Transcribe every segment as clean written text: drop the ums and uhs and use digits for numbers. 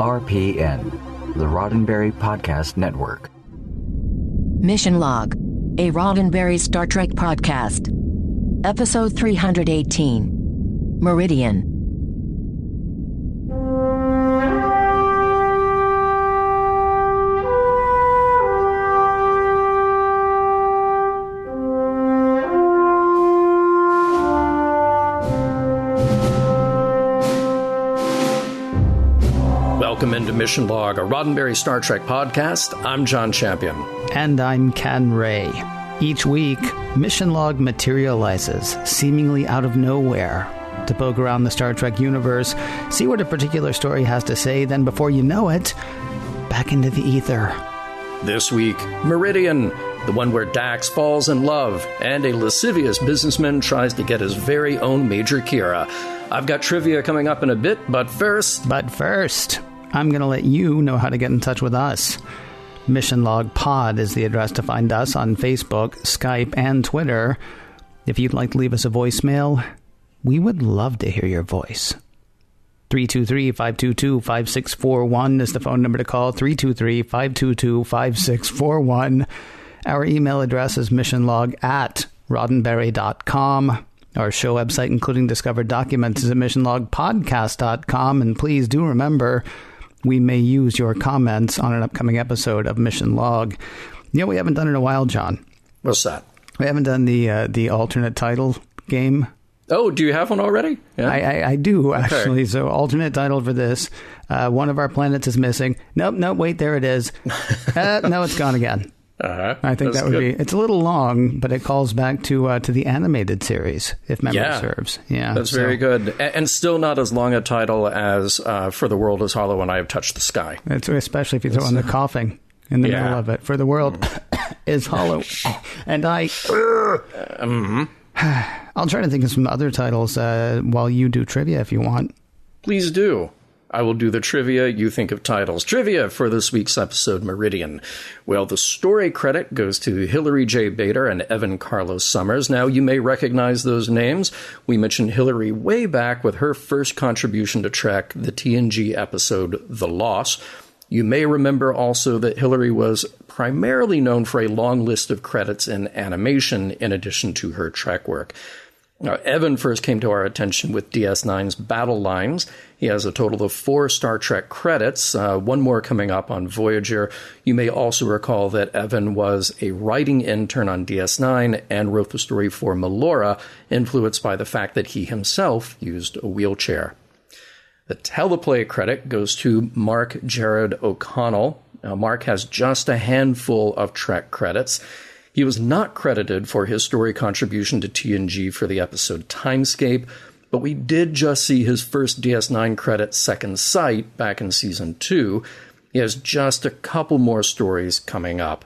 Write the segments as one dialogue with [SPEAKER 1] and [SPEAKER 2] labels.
[SPEAKER 1] RPN, the Roddenberry Podcast Network.
[SPEAKER 2] Mission Log, a Roddenberry Star Trek podcast. Episode 318, Meridian.
[SPEAKER 3] Welcome into Mission Log, a Roddenberry Star Trek podcast. I'm John Champion.
[SPEAKER 4] And I'm Ken Ray. Each week, Mission Log materializes, seemingly out of nowhere, to poke around the Star Trek universe, see what a particular story has to say, then before you know it, back into the ether.
[SPEAKER 3] This week, Meridian, the one where Dax falls in love, and a lascivious businessman tries to get his very own Major Kira. I've got trivia coming up in a bit, but first, I'm going to let you know how to get in touch with us. Mission Log Pod is the address to find us on Facebook, Skype, and Twitter. If you'd like to leave us a voicemail, we would love to hear your voice. 323-522-5641 is the phone number to call, 323-522-5641. Our email address is missionlog@roddenberry.com. Our show website, including discovered documents, is at missionlogpodcast.com. And please do remember, we may use your comments on an upcoming episode of Mission Log. You know, we haven't done in a while, John. What's that?
[SPEAKER 4] We haven't done the alternate title game.
[SPEAKER 3] Oh, do you have one already?
[SPEAKER 4] Yeah. I do, actually. Okay. So alternate title for this. One of our planets is missing. Nope, wait, there it is. No, it's gone again. I think that would be... It's a little long, but it calls back to the animated series, if memory serves. Yeah,
[SPEAKER 3] that's very good. And still not as long a title as For the World is Hollow and I Have Touched the Sky.
[SPEAKER 4] It's, especially if you throw in the coughing in the middle of it. For the World is Hollow and I... I'll try to think of some other titles while you do trivia if you want.
[SPEAKER 3] Please do. I will do the trivia, you think of titles. Trivia for this week's episode, Meridian. Well, the story credit goes to Hilary J. Bader and Evan Carlos Summers. Now, you may recognize those names. We mentioned Hilary way back with her first contribution to Trek, the TNG episode, The Loss. You may remember also that Hilary was primarily known for a long list of credits in animation in addition to her Trek work. Now, Evan first came to our attention with DS9's Battle Lines. He has a total of 4 Star Trek credits, one more coming up on Voyager. You may also recall that Evan was a writing intern on DS9 and wrote the story for Melora, influenced by the fact that he himself used a wheelchair. The teleplay credit goes to Mark Jared O'Connell. Now, Mark has just a handful of Trek credits. He was not credited for his story contribution to TNG for the episode Timescape, but we did just see his first DS9 credit, Second Sight, back in Season 2. He has just a couple more stories coming up.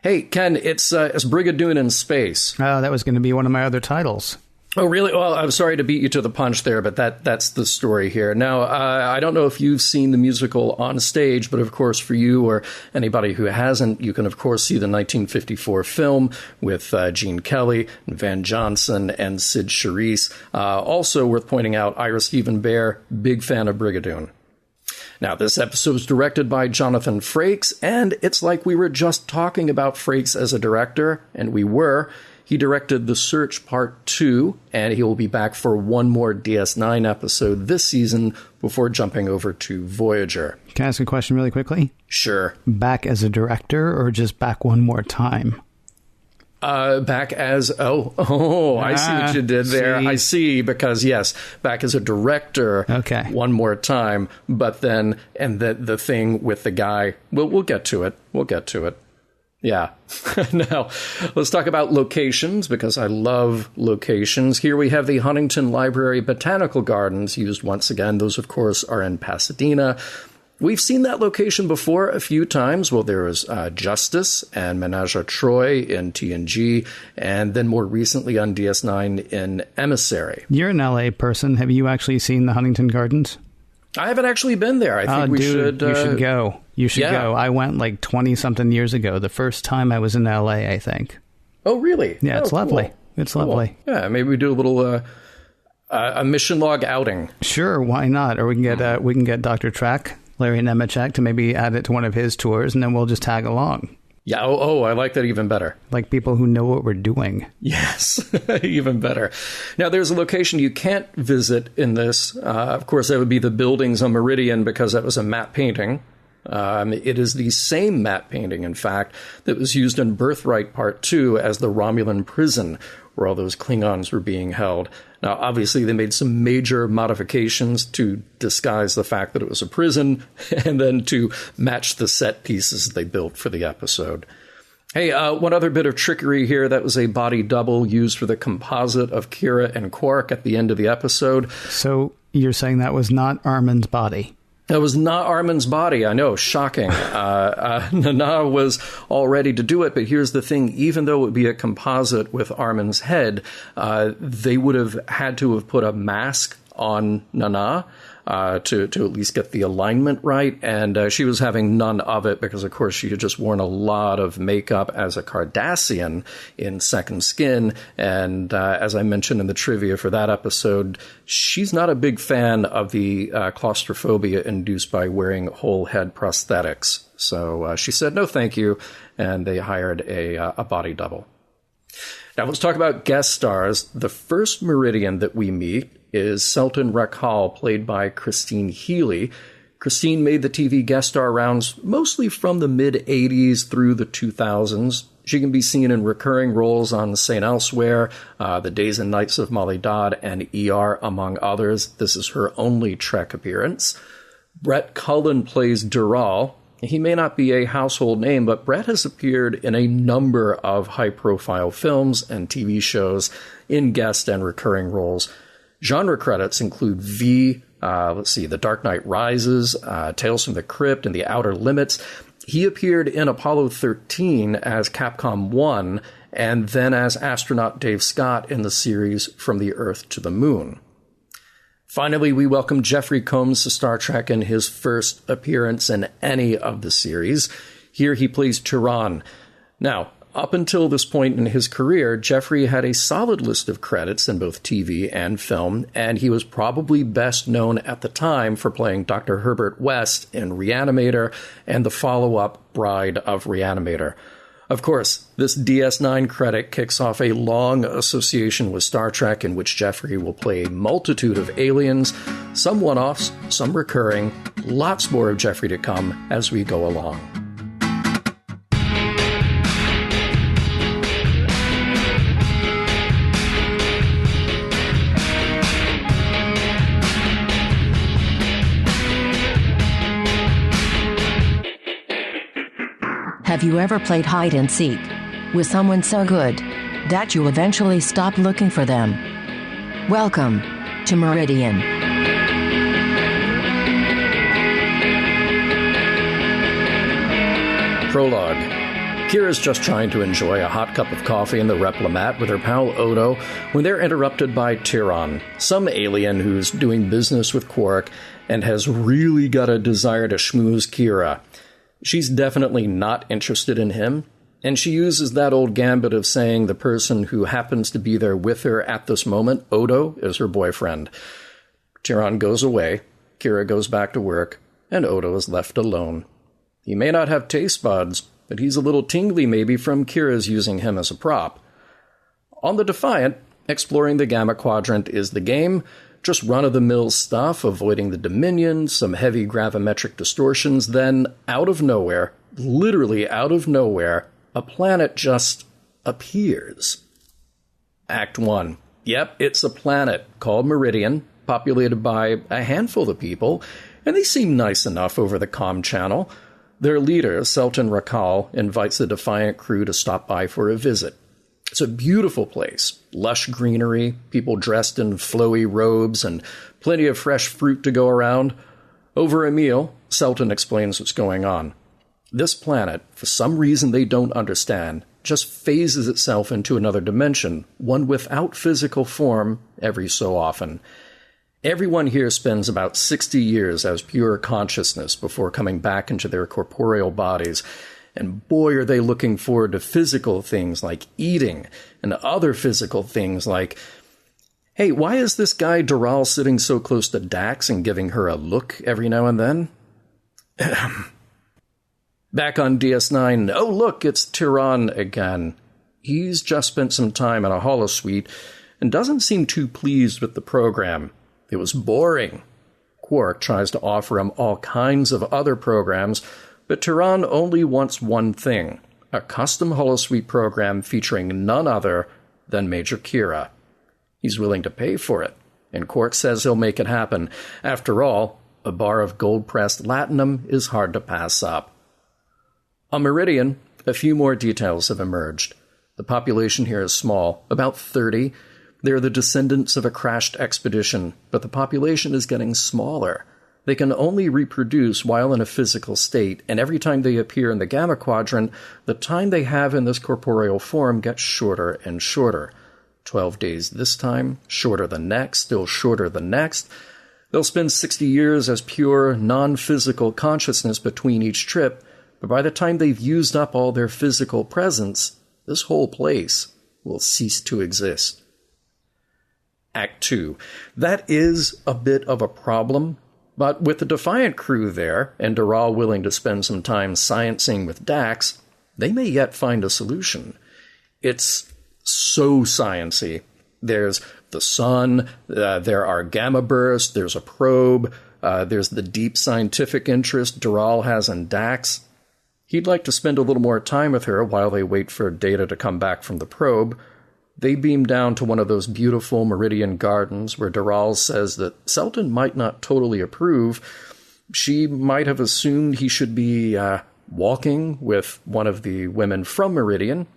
[SPEAKER 3] Hey, Ken, it's Brigadoon in Space.
[SPEAKER 4] Oh, that was going to be one of my other titles.
[SPEAKER 3] Oh, really? Well, I'm sorry to beat you to the punch there, but that's the story here. Now, I don't know if you've seen the musical on stage, but of course, for you or anybody who hasn't, you can, of course, see the 1954 film with Gene Kelly, and Van Johnson, and Sid Charisse. Also worth pointing out, Ira Stephen Bear, big fan of Brigadoon. Now, this episode is directed by Jonathan Frakes, and it's like we were just talking about Frakes as a director, and we were. He directed The Search Part 2, and he will be back for one more DS9 episode this season before jumping over to Voyager.
[SPEAKER 4] Can I ask a question really quickly?
[SPEAKER 3] Sure.
[SPEAKER 4] Back as a director or just back one more time?
[SPEAKER 3] Back as... I see what you did there. I see, because, yes, back as a director one more time, but then, and the thing with the guy, we'll get to it. Yeah. Now, let's talk about locations, because I love locations. Here we have the Huntington Library Botanical Gardens used once again. Those, of course, are in Pasadena. We've seen that location before a few times. Well, there was Justice and Menage a Troi in TNG, and then more recently on DS9 in Emissary.
[SPEAKER 4] You're an LA person. Have you actually seen the Huntington Gardens?
[SPEAKER 3] I haven't actually been there. I think
[SPEAKER 4] you should go. You should go. I went like 20-something years ago. The first time I was in LA, I think.
[SPEAKER 3] Oh, really?
[SPEAKER 4] Yeah, it's lovely.
[SPEAKER 3] Cool.
[SPEAKER 4] It's lovely.
[SPEAKER 3] Yeah, maybe we do a little a mission log outing.
[SPEAKER 4] Sure, why not? Or we can get Dr. Trek Larry Nemeczek to maybe add it to one of his tours, and then we'll just tag along.
[SPEAKER 3] Yeah, I like that even better.
[SPEAKER 4] Like people who know what we're doing.
[SPEAKER 3] Yes, even better. Now, there's a location you can't visit in this. Of course, that would be the buildings on Meridian, because that was a matte painting. It is the same matte painting, in fact, that was used in Birthright Part 2 as the Romulan prison, where all those Klingons were being held. Now, obviously, they made some major modifications to disguise the fact that it was a prison, and then to match the set pieces they built for the episode. Hey, one other bit of trickery here. That was a body double used for the composite of Kira and Quark at the end of the episode.
[SPEAKER 4] So you're saying that was not Armin's body?
[SPEAKER 3] That was not Armin's body. I know, shocking. Nana was all ready to do it, but here's the thing. Even though it would be a composite with Armin's head, they would have had to have put a mask on Nana to at least get the alignment right. And she was having none of it because, of course, she had just worn a lot of makeup as a Cardassian in Second Skin. And as I mentioned in the trivia for that episode, she's not a big fan of the claustrophobia induced by wearing whole head prosthetics. So she said, no, thank you. And they hired a body double. Now let's talk about guest stars. The first Meridian that we meet is Selton Rakhal, played by Christine Healy. Christine made the TV guest star rounds mostly from the mid-'80s through the 2000s. She can be seen in recurring roles on St. Elsewhere, The Days and Nights of Molly Dodd, and ER, among others. This is her only Trek appearance. Brett Cullen plays Deral. He may not be a household name, but Brett has appeared in a number of high-profile films and TV shows in guest and recurring roles. Genre credits include The Dark Knight Rises, Tales from the Crypt, and The Outer Limits. He appeared in Apollo 13 as Capcom 1, and then as astronaut Dave Scott in the series From the Earth to the Moon. Finally, we welcome Jeffrey Combs to Star Trek in his first appearance in any of the series. Here he plays Turan. Now, up until this point in his career, Jeffrey had a solid list of credits in both TV and film, and he was probably best known at the time for playing Dr. Herbert West in Reanimator and the follow-up Bride of Reanimator. Of course, this DS9 credit kicks off a long association with Star Trek in which Jeffrey will play a multitude of aliens, some one-offs, some recurring, lots more of Jeffrey to come as we go along.
[SPEAKER 2] Have you ever played hide and seek with someone so good that you eventually stop looking for them? Welcome to Meridian.
[SPEAKER 3] Prologue. Kira's just trying to enjoy a hot cup of coffee in the Replimat with her pal Odo when they're interrupted by Tyron, some alien who's doing business with Quark and has really got a desire to schmooze Kira. She's definitely not interested in him, and she uses that old gambit of saying the person who happens to be there with her at this moment, Odo, is her boyfriend. Tyron goes away, Kira goes back to work, and Odo is left alone. He may not have taste buds, but he's a little tingly maybe from Kira's using him as a prop. On the Defiant, exploring the Gamma Quadrant is the game. Just run-of-the-mill stuff, avoiding the Dominion, some heavy gravimetric distortions, then, out of nowhere, literally out of nowhere, a planet just appears. Act 1. Yep, it's a planet called Meridian, populated by a handful of people, and they seem nice enough over the comm channel. Their leader, Selton Rakhal, invites the Defiant crew to stop by for a visit. It's a beautiful place, lush greenery, people dressed in flowy robes, and plenty of fresh fruit to go around. Over a meal, Selton explains what's going on. This planet, for some reason they don't understand, just phases itself into another dimension, one without physical form, every so often. Everyone here spends about 60 years as pure consciousness before coming back into their corporeal bodies. And boy, are they looking forward to physical things like eating and other physical things like, hey, why is this guy Deral sitting so close to Dax and giving her a look every now and then? Back on DS9, oh look, it's Tyron again. He's just spent some time in a holosuite and doesn't seem too pleased with the program. It was boring. Quark tries to offer him all kinds of other programs, but Tyron only wants one thing, a custom holosuite program featuring none other than Major Kira. He's willing to pay for it, and Quark says he'll make it happen. After all, a bar of gold-pressed latinum is hard to pass up. On Meridian, a few more details have emerged. The population here is small, about 30. They're the descendants of a crashed expedition, but the population is getting smaller. They can only reproduce while in a physical state, and every time they appear in the Gamma Quadrant, the time they have in this corporeal form gets shorter and shorter. 12 days this time, shorter the next, still shorter the next. They'll spend 60 years as pure, non-physical consciousness between each trip, but by the time they've used up all their physical presence, this whole place will cease to exist. Act 2. That is a bit of a problem, but with the Defiant crew there, and Deral willing to spend some time sciencing with Dax, they may yet find a solution. It's so science-y. There's the sun, there are gamma bursts, there's a probe, there's the deep scientific interest Deral has in Dax. He'd like to spend a little more time with her while they wait for data to come back from the probe. They beam down to one of those beautiful Meridian gardens where Deral says that Selton might not totally approve. She might have assumed he should be walking with one of the women from Meridian.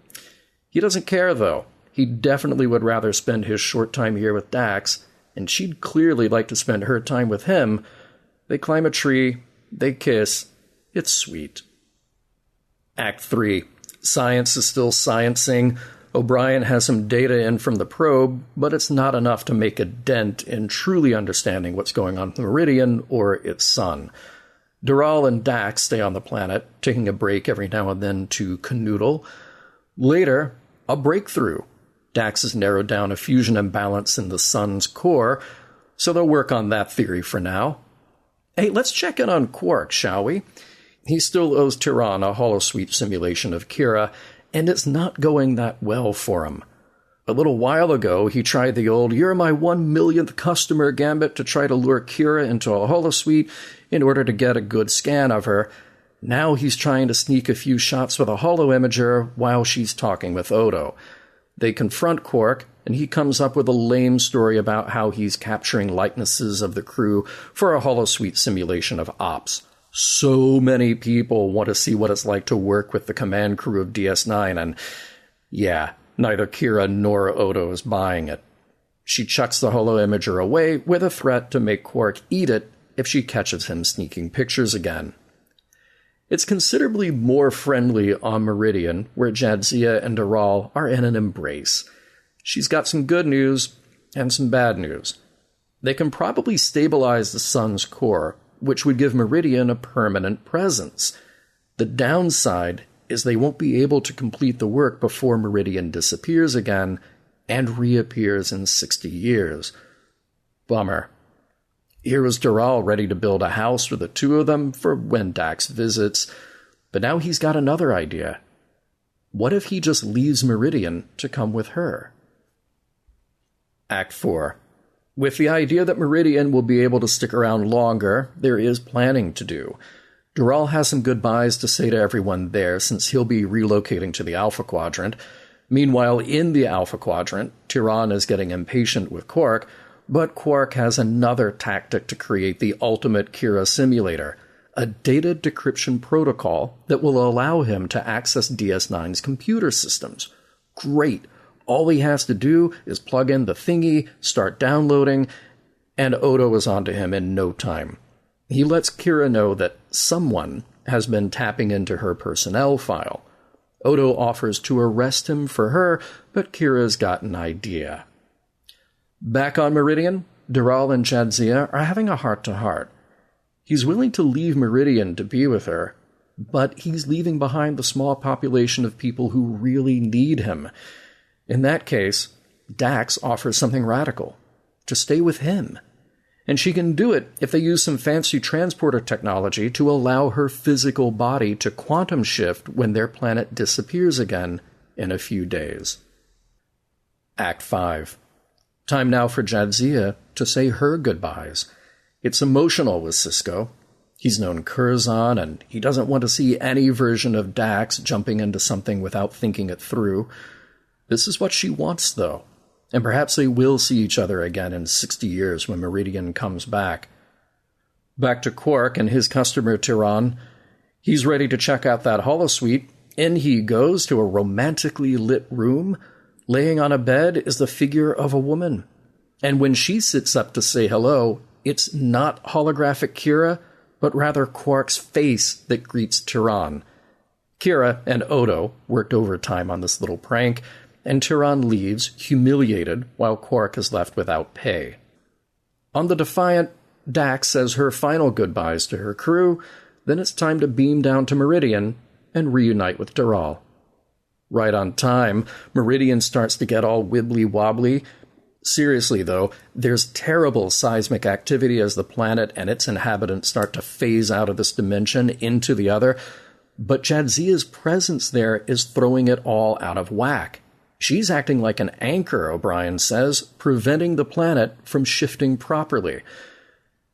[SPEAKER 3] He doesn't care, though. He definitely would rather spend his short time here with Dax, and she'd clearly like to spend her time with him. They climb a tree. They kiss. It's sweet. Act 3. Science is still sciencing. O'Brien has some data in from the probe, but it's not enough to make a dent in truly understanding what's going on with Meridian or its sun. Deral and Dax stay on the planet, taking a break every now and then to canoodle. Later, a breakthrough. Dax has narrowed down a fusion imbalance in the sun's core, so they'll work on that theory for now. Hey, let's check in on Quark, shall we? He still owes Tyron a holosuite simulation of Kira, and it's not going that well for him. A little while ago, he tried the old, "you're my 1 millionth customer" gambit to try to lure Kira into a holosuite in order to get a good scan of her. Now he's trying to sneak a few shots with a holo-imager while she's talking with Odo. They confront Quark, and he comes up with a lame story about how he's capturing likenesses of the crew for a holosuite simulation of ops. So many people want to see what it's like to work with the command crew of DS9, and yeah, neither Kira nor Odo is buying it. She chucks the holo-imager away with a threat to make Quark eat it if she catches him sneaking pictures again. It's considerably more friendly on Meridian, where Jadzia and Deral are in an embrace. She's got some good news and some bad news. They can probably stabilize the sun's core, which would give Meridian a permanent presence. The downside is they won't be able to complete the work before Meridian disappears again and reappears in 60 years. Bummer. Here was Deral ready to build a house for the two of them for when Dax visits, but now he's got another idea. What if he just leaves Meridian to come with her? Act 4. With the idea that Meridian will be able to stick around longer, there is planning to do. Deral has some goodbyes to say to everyone there since he'll be relocating to the Alpha Quadrant. Meanwhile, in the Alpha Quadrant, Tyron is getting impatient with Quark, but Quark has another tactic to create the ultimate Kira simulator, a data decryption protocol that will allow him to access DS9's computer systems. Great! All he has to do is plug in the thingy, start downloading, and Odo is onto him in no time. He lets Kira know that someone has been tapping into her personnel file. Odo offers to arrest him for her, but Kira's got an idea. Back on Meridian, Deral and Jadzia are having a heart-to-heart. He's willing to leave Meridian to be with her, but he's leaving behind the small population of people who really need him. In that case, Dax offers something radical, to stay with him. And she can do it if they use some fancy transporter technology to allow her physical body to quantum shift when their planet disappears again in a few days. Act 5. Time now for Jadzia to say her goodbyes. It's emotional with Sisko. He's known Curzon, and he doesn't want to see any version of Dax jumping into something without thinking it through. This is what she wants, though. And perhaps they will see each other again in 60 years when Meridian comes back. Back to Quark and his customer Tiran. He's ready to check out that holosuite. In he goes to a romantically lit room. Laying on a bed is the figure of a woman. And when she sits up to say hello, it's not holographic Kira, but rather Quark's face that greets Tiran. Kira and Odo worked overtime on this little prank, and Tiran leaves, humiliated, while Quark is left without pay. On the Defiant, Dax says her final goodbyes to her crew, then it's time to beam down to Meridian and reunite with Deral. Right on time, Meridian starts to get all wibbly-wobbly. Seriously, though, there's terrible seismic activity as the planet and its inhabitants start to phase out of this dimension into the other, but Jadzia's presence there is throwing it all out of whack. She's acting like an anchor, O'Brien says, preventing the planet from shifting properly.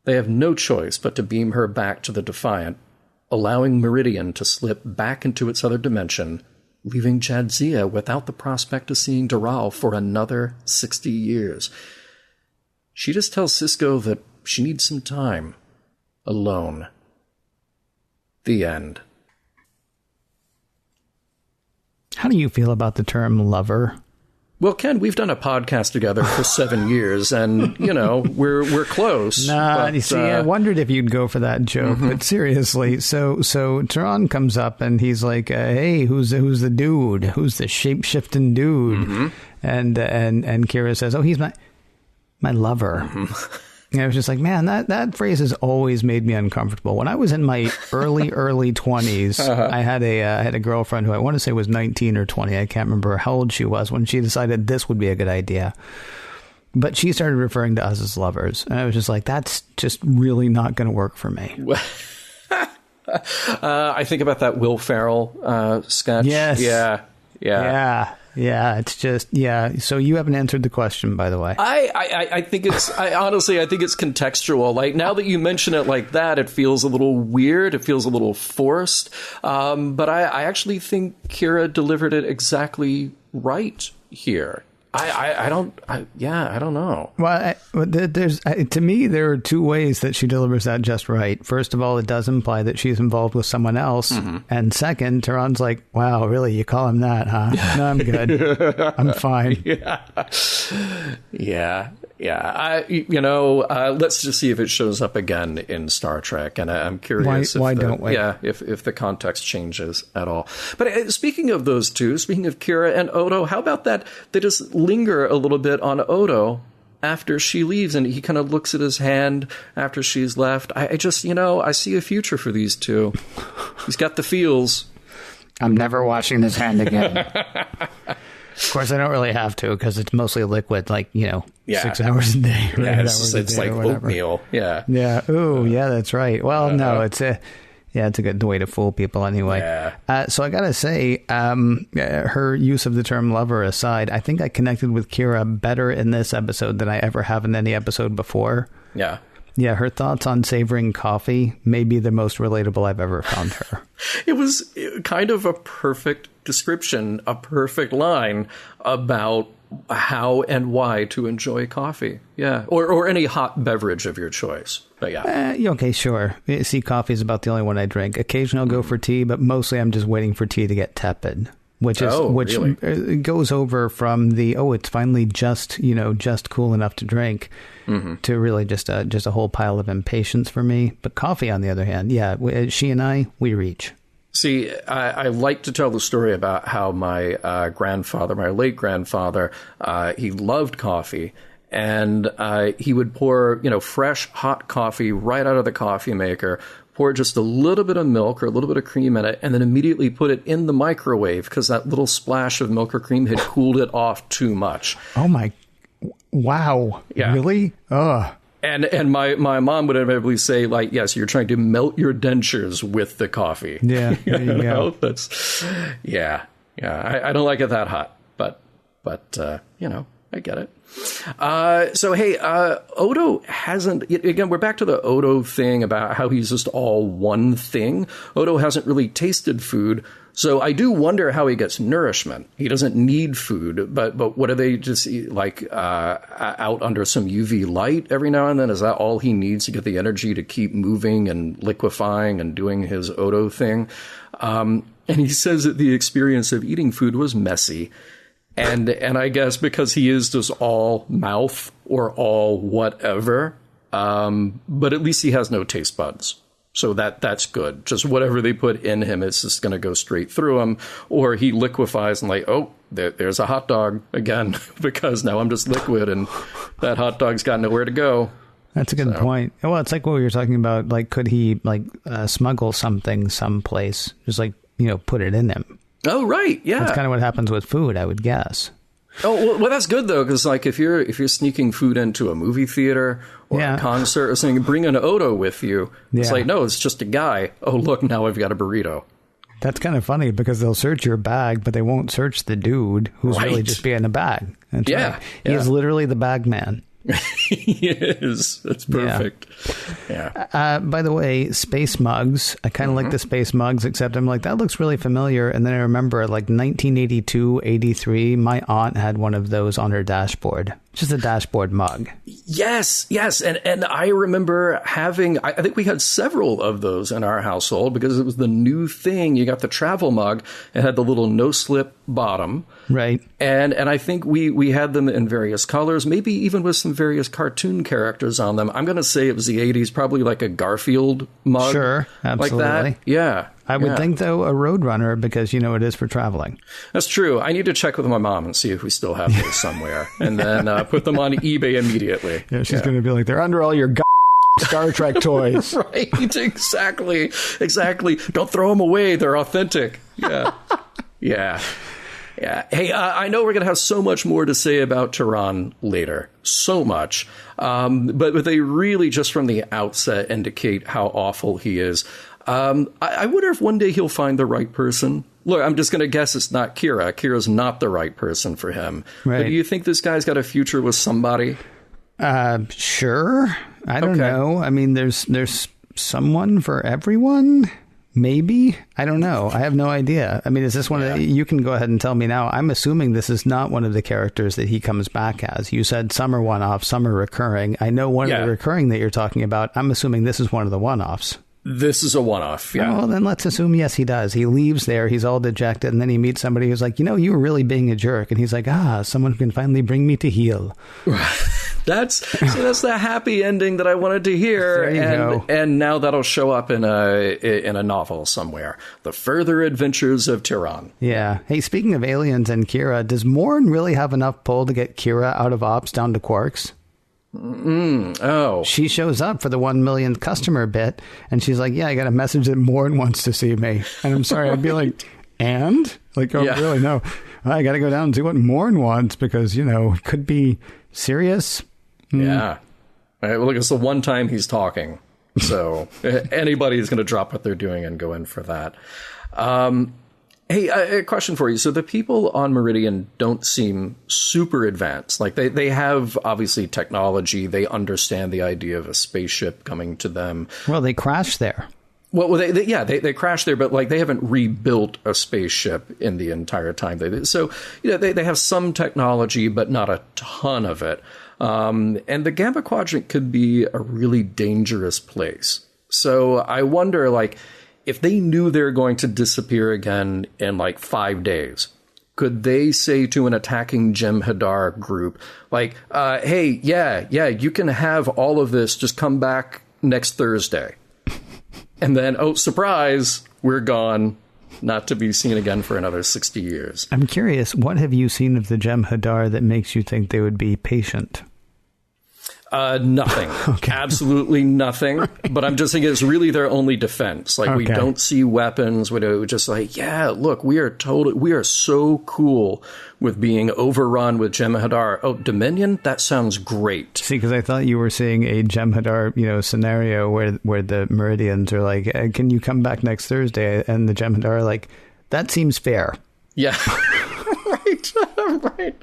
[SPEAKER 3] They have no choice but to beam her back to the Defiant, allowing Meridian to slip back into its other dimension, leaving Jadzia without the prospect of seeing Deral for another 60 years. She just tells Sisko that she needs some time. Alone. The end.
[SPEAKER 4] How do you feel about the term lover?
[SPEAKER 3] Well, Ken, we've done a podcast together for 7 years, and, you know, we're close.
[SPEAKER 4] You see, I wondered if you'd go for that joke, but seriously, so Tiran comes up and he's like, hey, who's the dude? Who's the shape-shifting dude? And Kira says, oh, he's my lover. And I was just like, man, that phrase has always made me uncomfortable. When I was in my early 20s, I had a girlfriend who I want to say was 19 or 20. I can't remember how old she was when she decided this would be a good idea. But she started referring to us as lovers. And I was just like, that's just really not going to work for me.
[SPEAKER 3] I think about that Will Ferrell sketch.
[SPEAKER 4] Yes.
[SPEAKER 3] Yeah.
[SPEAKER 4] Yeah, it's just, so you haven't answered the question, by the way.
[SPEAKER 3] I think honestly, I think it's contextual. Like, now that you mention it like that, it feels a little weird. It feels a little forced. But I actually think Kira delivered it exactly right here. I don't know.
[SPEAKER 4] Well, there's to me, there are two ways that she delivers that just right. First of all, it does imply that she's involved with someone else. And second, Tiran's like, wow, really? You call him that, huh? No, I'm good. I'm fine.
[SPEAKER 3] Yeah. Let's just see if it shows up again in Star Trek. And I'm curious
[SPEAKER 4] why don't we?
[SPEAKER 3] Yeah, if the context changes at all. But speaking of those two, speaking of Kira and Odo, how about that? They just linger a little bit on Odo after she leaves, and he kind of looks at his hand after she's left. I just, I see a future for these two. He's got the feels.
[SPEAKER 4] I'm never washing this hand again. Of course, I don't really have to because it's mostly liquid, 6 hours a day.
[SPEAKER 3] Yeah, it's like oatmeal. Yeah.
[SPEAKER 4] Yeah. Ooh, yeah, that's right. Well, no, it's a good way to fool people anyway.
[SPEAKER 3] Yeah.
[SPEAKER 4] So I got to say, her use of the term lover aside, I think I connected with Kira better in this episode than I ever have in any episode before.
[SPEAKER 3] Yeah.
[SPEAKER 4] Yeah, her thoughts on savoring coffee may be the most relatable I've ever found her.
[SPEAKER 3] It was kind of a perfect description, a perfect line about how and why to enjoy coffee. Yeah. Or any hot beverage of your choice. But yeah.
[SPEAKER 4] Okay, sure. See, coffee is about the only one I drink. Occasionally I'll go for tea, but mostly I'm just waiting for tea to get tepid. Which
[SPEAKER 3] really?
[SPEAKER 4] Goes over from it's finally just cool enough to drink to really just a whole pile of impatience for me. But coffee, on the other hand, she and I, we reach.
[SPEAKER 3] See, I like to tell the story about how my late grandfather, he loved coffee. And he would pour, fresh, hot coffee right out of the coffee maker, pour just a little bit of milk or a little bit of cream in it, and then immediately put it in the microwave because that little splash of milk or cream had cooled it off too much.
[SPEAKER 4] Oh, my. Wow.
[SPEAKER 3] Yeah.
[SPEAKER 4] Really? Ugh.
[SPEAKER 3] And my mom would inevitably say, like, yes, you're trying to melt your dentures with the coffee.
[SPEAKER 4] Yeah, there you go.
[SPEAKER 3] That's, yeah. I don't like it that hot, but I get it. So, hey, Odo hasn't, again, we're back to the Odo thing about how he's just all one thing. Odo hasn't really tasted food. So I do wonder how he gets nourishment. He doesn't need food, but what do they just eat, like out under some UV light every now and then? Is that all he needs to get the energy to keep moving and liquefying and doing his Odo thing? And he says that the experience of eating food was messy. And I guess because he is just all mouth or all whatever, but at least he has no taste buds. So that's good. Just whatever they put in him, it's just going to go straight through him. Or he liquefies and like, oh, there's a hot dog again, because now I'm just liquid and that hot dog's got nowhere to go.
[SPEAKER 4] That's a good point. Well, it's like what we were talking about. Like, could he smuggle something someplace? Just put it in him.
[SPEAKER 3] Oh, right. Yeah.
[SPEAKER 4] That's kind of what happens with food, I would guess.
[SPEAKER 3] Oh, well, that's good, though, because like if you're sneaking food into a movie theater or a concert or something, bring an Odo with you. It's like, no, it's just a guy. Oh, look, now I've got a burrito.
[SPEAKER 4] That's kind of funny because they'll search your bag, but they won't search the dude who's really just being a bag. That's right. He is literally the bag man.
[SPEAKER 3] He is. That's perfect. Yeah.
[SPEAKER 4] By the way, space mugs. I kind of like the space mugs, except I'm like, that looks really familiar. And then I remember like 1982, 83, my aunt had one of those on her dashboard. Just a dashboard mug.
[SPEAKER 3] Yes. And I remember having, I think we had several of those in our household because it was the new thing. You got the travel mug. It had the little no-slip bottom.
[SPEAKER 4] Right.
[SPEAKER 3] And I think we had them in various colors, maybe even with some various cartoon characters on them. I'm going to say it was the 80s, probably like a Garfield mug.
[SPEAKER 4] Sure, absolutely.
[SPEAKER 3] Like that. Yeah.
[SPEAKER 4] I would think, though, a Roadrunner, because, it is for traveling.
[SPEAKER 3] That's true. I need to check with my mom and see if we still have those somewhere, and then put them on eBay immediately.
[SPEAKER 4] Yeah, she's going to be like, they're under all your Star Trek toys.
[SPEAKER 3] Right, exactly. Don't throw them away. They're authentic. Yeah. Yeah. Hey, I know we're going to have so much more to say about Tehran later. So much. But they really, just from the outset, indicate how awful he is. I wonder if one day he'll find the right person. Look, I'm just going to guess it's not Kira. Kira's not the right person for him. Right. But do you think this guy's got a future with somebody?
[SPEAKER 4] Sure. I don't know. I mean, there's someone for everyone. Maybe. I don't know. I have no idea. I mean, is this one of the, you can go ahead and tell me now. I'm assuming this is not one of the characters that he comes back as. You said some are one-off, some are recurring. I know one of the recurring that you're talking about. I'm assuming this is one of the one-offs.
[SPEAKER 3] This is a one-off, yeah.
[SPEAKER 4] Oh, well, then let's assume, yes, he does. He leaves there. He's all dejected. And then he meets somebody who's like, you were really being a jerk. And he's like, someone can finally bring me to heel.
[SPEAKER 3] That's the happy ending that I wanted to hear.
[SPEAKER 4] There you go.
[SPEAKER 3] And now that'll show up in a novel somewhere. The Further Adventures of Tehran.
[SPEAKER 4] Yeah. Hey, speaking of aliens and Kira, does Morn really have enough pull to get Kira out of ops down to quarks?
[SPEAKER 3] Oh.
[SPEAKER 4] She shows up for the 1 millionth customer bit, and she's like, I got a message that Morn wants to see me. And I'm sorry, I'd be like, and? Like, really? No. I got to go down and see what Morn wants, because, it could be serious.
[SPEAKER 3] Yeah. Well, look, it's the one time he's talking. So anybody's going to drop what they're doing and go in for that. Hey, a question for you. So the people on Meridian don't seem super advanced. Like they have obviously technology. They understand the idea of a spaceship coming to them.
[SPEAKER 4] Well, they crashed there.
[SPEAKER 3] Well, they crashed there, but like they haven't rebuilt a spaceship in the entire time. So they have some technology, but not a ton of it. And the Gamma Quadrant could be a really dangerous place. So I wonder, like, if they knew they were going to disappear again in like 5 days, could they say to an attacking Jem'Hadar group, like, hey, you can have all of this, just come back next Thursday. And then, oh, surprise, we're gone, not to be seen again for another 60 years.
[SPEAKER 4] I'm curious, what have you seen of the Jem'Hadar that makes you think they would be patient?
[SPEAKER 3] Nothing. Okay. Absolutely nothing. Right. But I'm just thinking it's really their only defense. Like, we don't see weapons. We're just like, yeah, look, we are so cool with being overrun with Jem'Hadar. Oh, Dominion? That sounds great.
[SPEAKER 4] See, because I thought you were seeing a Jem'Hadar, scenario where the Meridians are like, can you come back next Thursday? And the Jem'Hadar are like, that seems fair.
[SPEAKER 3] Yeah. Right.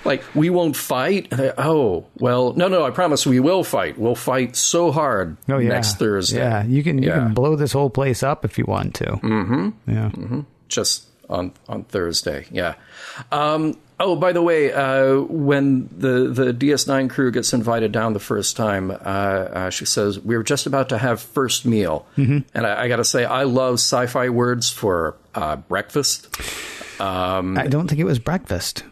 [SPEAKER 3] Like, we won't fight. Oh, well, no, I promise we will fight. We'll fight so hard next Thursday.
[SPEAKER 4] Yeah, you can blow this whole place up if you want to.
[SPEAKER 3] Mm-hmm.
[SPEAKER 4] Yeah.
[SPEAKER 3] Mm-hmm. Just on Thursday. Yeah. Oh, by the way, when the DS9 crew gets invited down the first time, she says, we were just about to have first meal. Mm-hmm. And I got to say, I love sci-fi words for breakfast.
[SPEAKER 4] I don't think it was breakfast.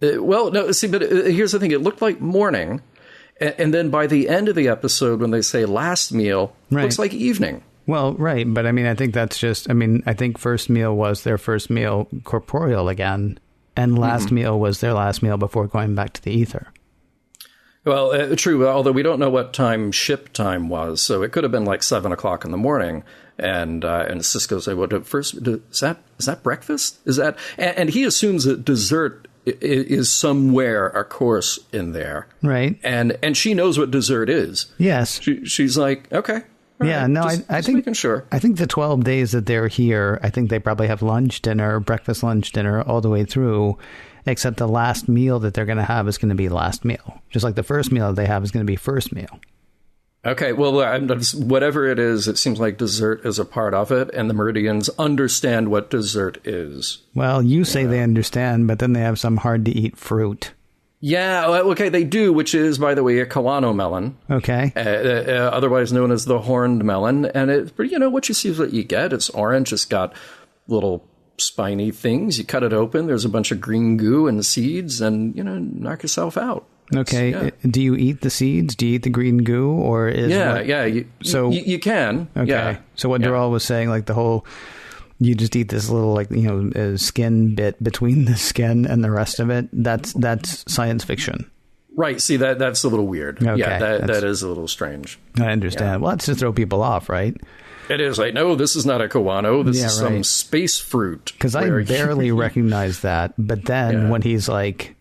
[SPEAKER 3] Well, no, see, but here's the thing. It looked like morning. And then by the end of the episode, when they say last meal, it looks like evening.
[SPEAKER 4] Well, right. But I mean, I think that's just, I think first meal was their first meal corporeal again. And last meal was their last meal before going back to the ether.
[SPEAKER 3] Well, true. Although we don't know what time ship time was. So it could have been like 7 o'clock in the morning. And Sisko said, "What first? Is that breakfast? Is that?" And he assumes that dessert is somewhere, of course, in there,
[SPEAKER 4] right?
[SPEAKER 3] And she knows what dessert is.
[SPEAKER 4] Yes,
[SPEAKER 3] she's like, okay,
[SPEAKER 4] yeah.
[SPEAKER 3] Right.
[SPEAKER 4] No, I think
[SPEAKER 3] making sure.
[SPEAKER 4] I think the 12 days that they're here, I think they probably have lunch, dinner, breakfast, lunch, dinner, all the way through. Except the last meal that they're going to have is going to be last meal, just like the first meal they have is going to be first meal.
[SPEAKER 3] Okay, well, whatever it is, it seems like dessert is a part of it, and the Meridians understand what dessert is.
[SPEAKER 4] Well, you say they understand, but then they have some hard-to-eat fruit.
[SPEAKER 3] Yeah, okay, they do, which is, by the way, a Kawano melon.
[SPEAKER 4] Okay.
[SPEAKER 3] Otherwise known as the horned melon. And what you see is what you get. It's orange. It's got little spiny things. You cut it open. There's a bunch of green goo and seeds, and, knock yourself out.
[SPEAKER 4] Okay. Yeah. Do you eat the seeds? Do you eat the green goo, or is
[SPEAKER 3] you can.
[SPEAKER 4] Okay. Yeah. So what Deral was saying, like the whole, you just eat this little skin bit between the skin and the rest of it. That's science fiction.
[SPEAKER 3] Right. See, that's a little weird.
[SPEAKER 4] Okay.
[SPEAKER 3] Yeah, that is a little strange.
[SPEAKER 4] I understand. Yeah. Well, that's to throw people off, right?
[SPEAKER 3] It is like, no, this is not a Kawano. This is some space fruit.
[SPEAKER 4] Because I barely recognize that. But then when he's like,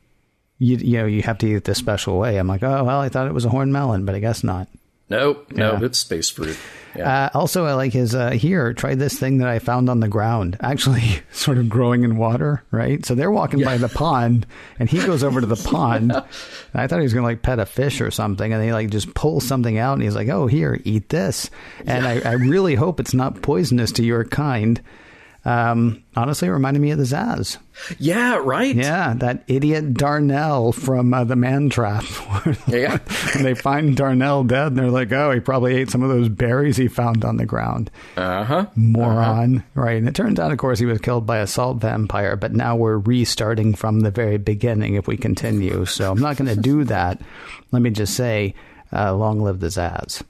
[SPEAKER 4] you have to eat it this special way. I'm like, oh, well, I thought it was a horned melon, but I guess not.
[SPEAKER 3] No, it's space fruit. Yeah.
[SPEAKER 4] Also, I like his, try this thing that I found on the ground, actually sort of growing in water, right? So they're walking by the pond, and he goes over to the pond. And I thought he was going to, pet a fish or something, and he, just pulls something out, and he's like, oh, here, eat this. And I really hope it's not poisonous to your kind. Honestly, it reminded me of the Zaz.
[SPEAKER 3] Yeah, right.
[SPEAKER 4] Yeah, that idiot Darnell from The Man Trap.
[SPEAKER 3] Yeah.
[SPEAKER 4] And they find Darnell dead, and they're like, oh, he probably ate some of those berries he found on the ground. Moron. Right. And it turns out, of course, he was killed by a salt vampire, but now we're restarting from the very beginning if we continue. So I'm not going to do that. Let me just say, long live the Zaz.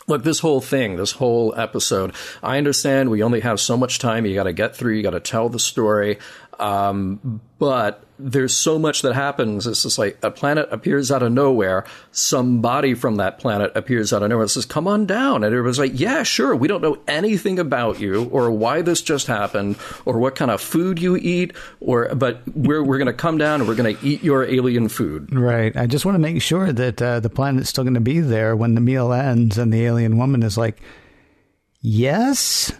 [SPEAKER 3] Look, this whole episode, I understand we only have so much time. You got to get through. You got to tell the story. But there's so much that happens. It's just like a planet appears out of nowhere. Somebody from that planet appears out of nowhere and says, come on down. And everybody's like, yeah, sure. We don't know anything about you or why this just happened or what kind of food you eat. But we're going to come down and we're going to eat your alien food. Right.
[SPEAKER 4] I just want to make sure that the planet's still going to be there when the meal ends and the alien woman is like, yes.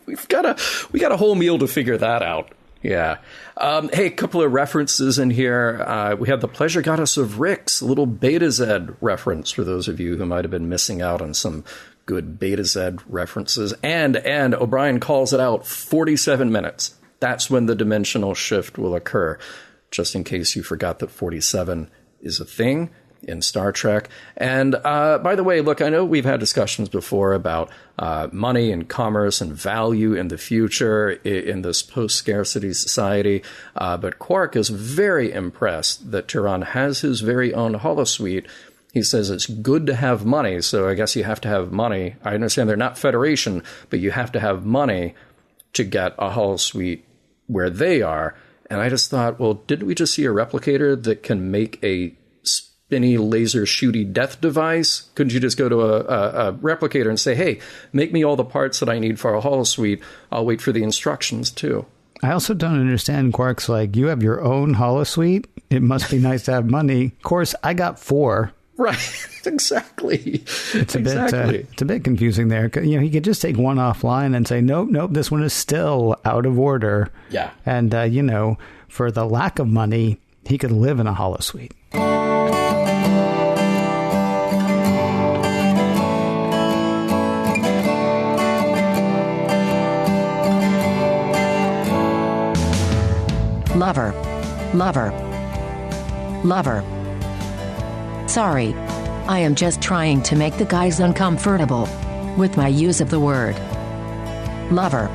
[SPEAKER 3] We got a whole meal to figure that out. Yeah. Hey, a couple of references in here. We have the Pleasure Goddess of Rix, a little Beta Z reference for those of you who might have been missing out on some good Beta Z references. And O'Brien calls it out 47 minutes. That's when the dimensional shift will occur. Just in case you forgot that 47 is a thing in Star Trek. And by the way, look, I know we've had discussions before about money and commerce and value in the future in this post-scarcity society. But Quark is very impressed that Turan has his very own holosuite. He says it's good to have money, so I guess you have to have money. I understand they're not Federation, but you have to have money to get a holosuite where they are. And I just thought, well, didn't we just see a replicator that can make a spinny laser shooty death device? Couldn't you just go to a replicator and say, hey, make me all the parts that I need for a holosuite. I'll wait for the instructions too.
[SPEAKER 4] I also don't understand Quark's like, you have your own holosuite? It must be nice to have money. Of course, I got 4.
[SPEAKER 3] Right, exactly.
[SPEAKER 4] It's a bit confusing there. You know, he could just take one offline and say, nope, this one is still out of order.
[SPEAKER 3] Yeah.
[SPEAKER 4] And, you know, for the lack of money, he could live in a holosuite.
[SPEAKER 2] Lover. Sorry, I am just trying to make the guys uncomfortable with my use of the word. Lover.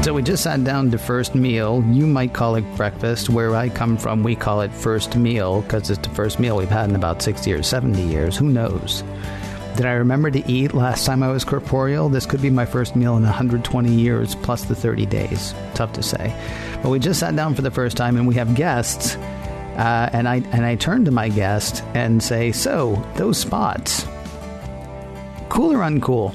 [SPEAKER 4] So we just sat down to first meal. You might call it breakfast. Where I come from, we call it first meal because it's the first meal we've had in about 60 or 70 years. Who knows? Did I remember to eat last time I was corporeal? This could be my first meal in 120 years plus the 30 days. Tough to say. But we just sat down for the first time and we have guests. And I turn to my guest and say, so, those spots, cool or uncool?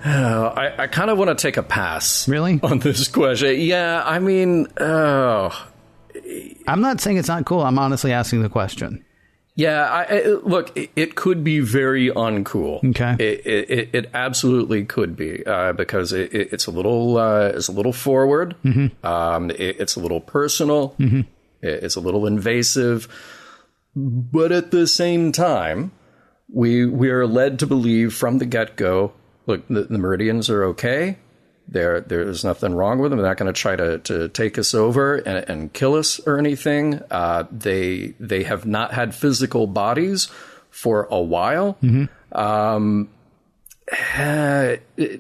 [SPEAKER 3] I kind of want to take a pass.
[SPEAKER 4] Really?
[SPEAKER 3] On this question. Yeah, I mean,
[SPEAKER 4] I'm not saying it's not cool. I'm honestly asking the question.
[SPEAKER 3] Yeah, look, it could be very uncool.
[SPEAKER 4] Okay,
[SPEAKER 3] it absolutely could be because it's a little forward. Mm-hmm. It's a little personal. Mm-hmm. It's a little invasive, but at the same time, we are led to believe from the get-go. Look, the Meridians are okay. There's nothing wrong with them. They're not going to try to take us over and kill us or anything. They have not had physical bodies for a while. Mm-hmm.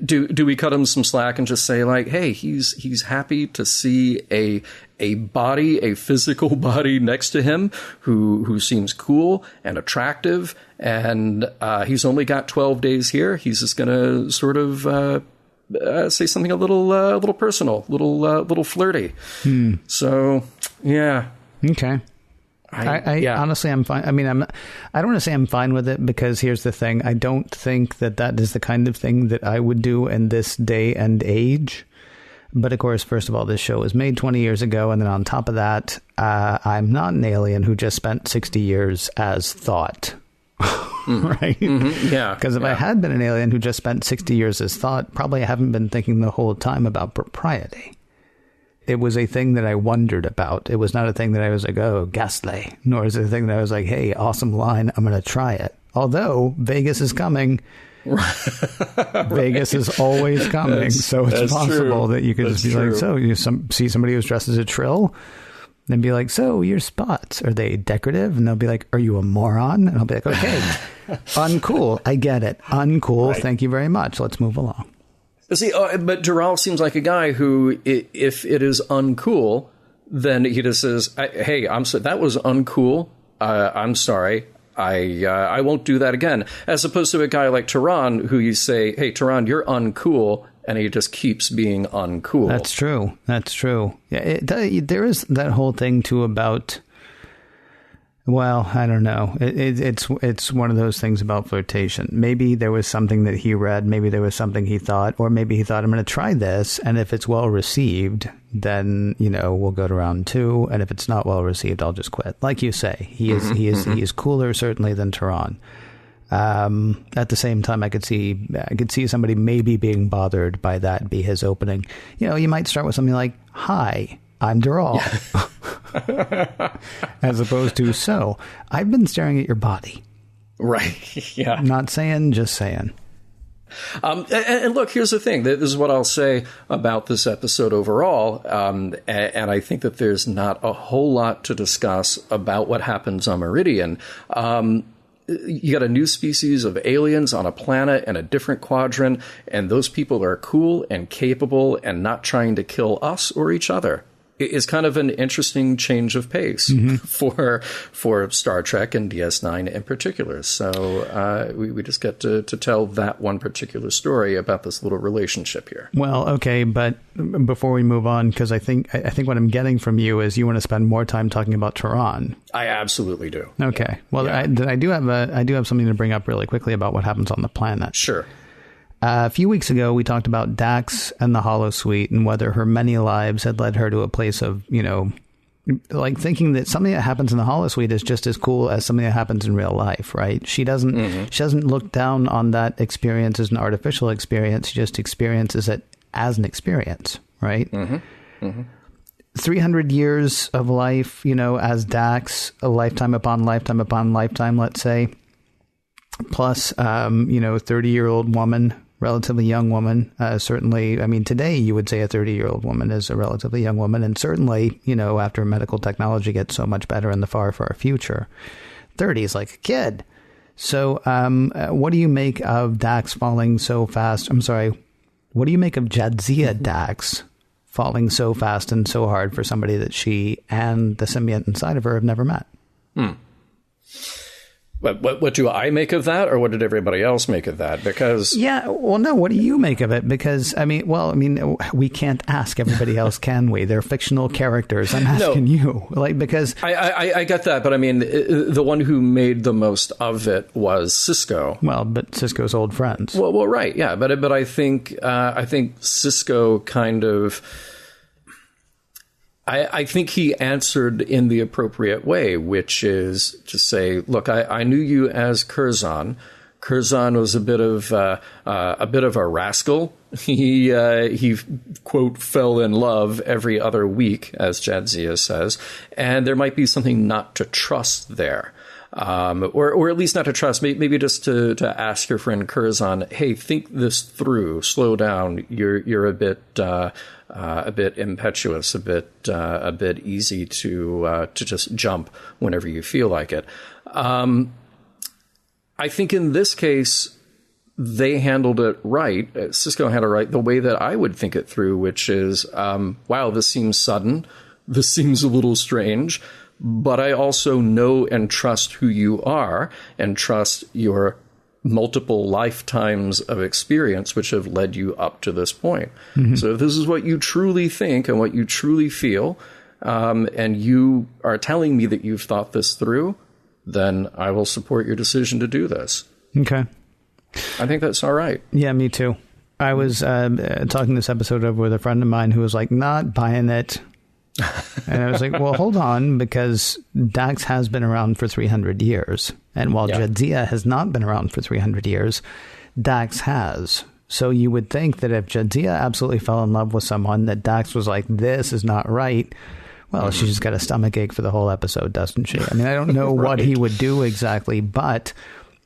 [SPEAKER 3] Do we cut him some slack and just say like, hey, he's happy to see a body, a physical body next to him who seems cool and attractive, and he's only got 12 days here. He's just going to sort of say something a little personal, little flirty. So, yeah.
[SPEAKER 4] Okay. I honestly, I'm fine. I mean, I don't want to say I'm fine with it because here's the thing. I don't think that is the kind of thing that I would do in this day and age. But of course, first of all, this show was made 20 years ago. And then on top of that, I'm not an alien who just spent 60 years as thought. Right?
[SPEAKER 3] Mm-hmm. Yeah.
[SPEAKER 4] Because if I had been an alien who just spent 60 years as thought, probably I haven't been thinking the whole time about propriety. It was a thing that I wondered about. It was not a thing that I was like, oh, ghastly. Nor is it a thing that I was like, hey, awesome line, I'm going to try it. Although Vegas is coming. Vegas is always coming. So it's possible that you could just be like, so you see somebody who's dressed as a Trill? And be like, so your spots, are they decorative? And they'll be like, are you a moron? And I'll be like, okay, uncool. I get it. Uncool. Right. Thank you very much. Let's move along.
[SPEAKER 3] See, but Deral seems like a guy who, if it is uncool, then he just says, hey, that was uncool. I'm sorry. I won't do that again. As opposed to a guy like Tehran, who you say, hey, Tehran, you're uncool. And he just keeps being uncool.
[SPEAKER 4] That's true. Yeah, there is that whole thing, too, about, well, I don't know. It's one of those things about flirtation. Maybe there was something that he read. Maybe there was something he thought. Or maybe he thought, I'm going to try this. And if it's well received, then, we'll go to round 2. And if it's not well received, I'll just quit. Like you say, he is cooler, certainly, than Tehran. At the same time, I could see somebody maybe being bothered by that be his opening. You might start with something like, hi, I'm Deral. As opposed to, so, I've been staring at your body.
[SPEAKER 3] Right. Yeah.
[SPEAKER 4] Not saying, just saying.
[SPEAKER 3] And look, here's the thing. This is what I'll say about this episode overall. And I think that there's not a whole lot to discuss about what happens on Meridian. You got a new species of aliens on a planet in a different quadrant, and those people are cool and capable and not trying to kill us or each other. is kind of an interesting change of pace for Star Trek and DS9 in particular. So we just get to tell that one particular story about this little relationship here.
[SPEAKER 4] Well, okay, but before we move on, because I think what I'm getting from you is you want to spend more time talking about Tehran.
[SPEAKER 3] I absolutely do.
[SPEAKER 4] Okay. Well, I do have something to bring up really quickly about what happens on the planet.
[SPEAKER 3] Sure.
[SPEAKER 4] A few weeks ago, we talked about Dax and the Holosuite and whether her many lives had led her to a place of, like thinking that something that happens in the Holosuite is just as cool as something that happens in real life, right? She doesn't look down on that experience as an artificial experience. She just experiences it as an experience, right? 300 years of life, as Dax, a lifetime upon lifetime upon lifetime, let's say, plus, 30-year-old woman, relatively young woman. Certainly, I mean, today you would say a 30-year-old woman is a relatively young woman. And certainly, after medical technology gets so much better in the far, far future, 30 is like a kid. So what do you make of Dax falling so fast? I'm sorry. What do you make of Jadzia Dax falling so fast and so hard for somebody that she and the symbiont inside of her have never met?
[SPEAKER 3] What do I make of that, or what did everybody else make of that? Because
[SPEAKER 4] what do you make of it? Because we can't ask everybody else, can we? They're fictional characters. I'm asking you, because
[SPEAKER 3] I get that, but I mean, the one who made the most of it was Sisko.
[SPEAKER 4] Well, but Sisko's old friends.
[SPEAKER 3] Well, right, yeah, but I think Sisko kind of. I think he answered in the appropriate way, which is to say, look, I knew you as Curzon. Curzon was a bit of a rascal. He quote fell in love every other week, as Jadzia says, and there might be something not to trust there. Or at least not to trust, maybe just to ask your friend Curzon, hey, think this through, slow down. You're a bit impetuous, a bit easy to just jump whenever you feel like it. I think in this case, they handled it right. Sisko handled it right the way that I would think it through, which is, wow, this seems sudden. This seems a little strange. But I also know and trust who you are and trust your multiple lifetimes of experience which have led you up to this point. So if this is what you truly think and what you truly feel, and you are telling me that you've thought this through, then I will support your decision to do this.
[SPEAKER 4] Okay.
[SPEAKER 3] I think that's all right.
[SPEAKER 4] Yeah, me too. I was talking this episode over with a friend of mine who was like, not buying it. And I was like, well, hold on, because Dax has been around for 300 years. And while Jadzia has not been around for 300 years, Dax has. So you would think that if Jadzia absolutely fell in love with someone, that Dax was like, this is not right. Well, she's just got a stomachache for the whole episode, doesn't she? I mean, I don't know what he would do exactly, but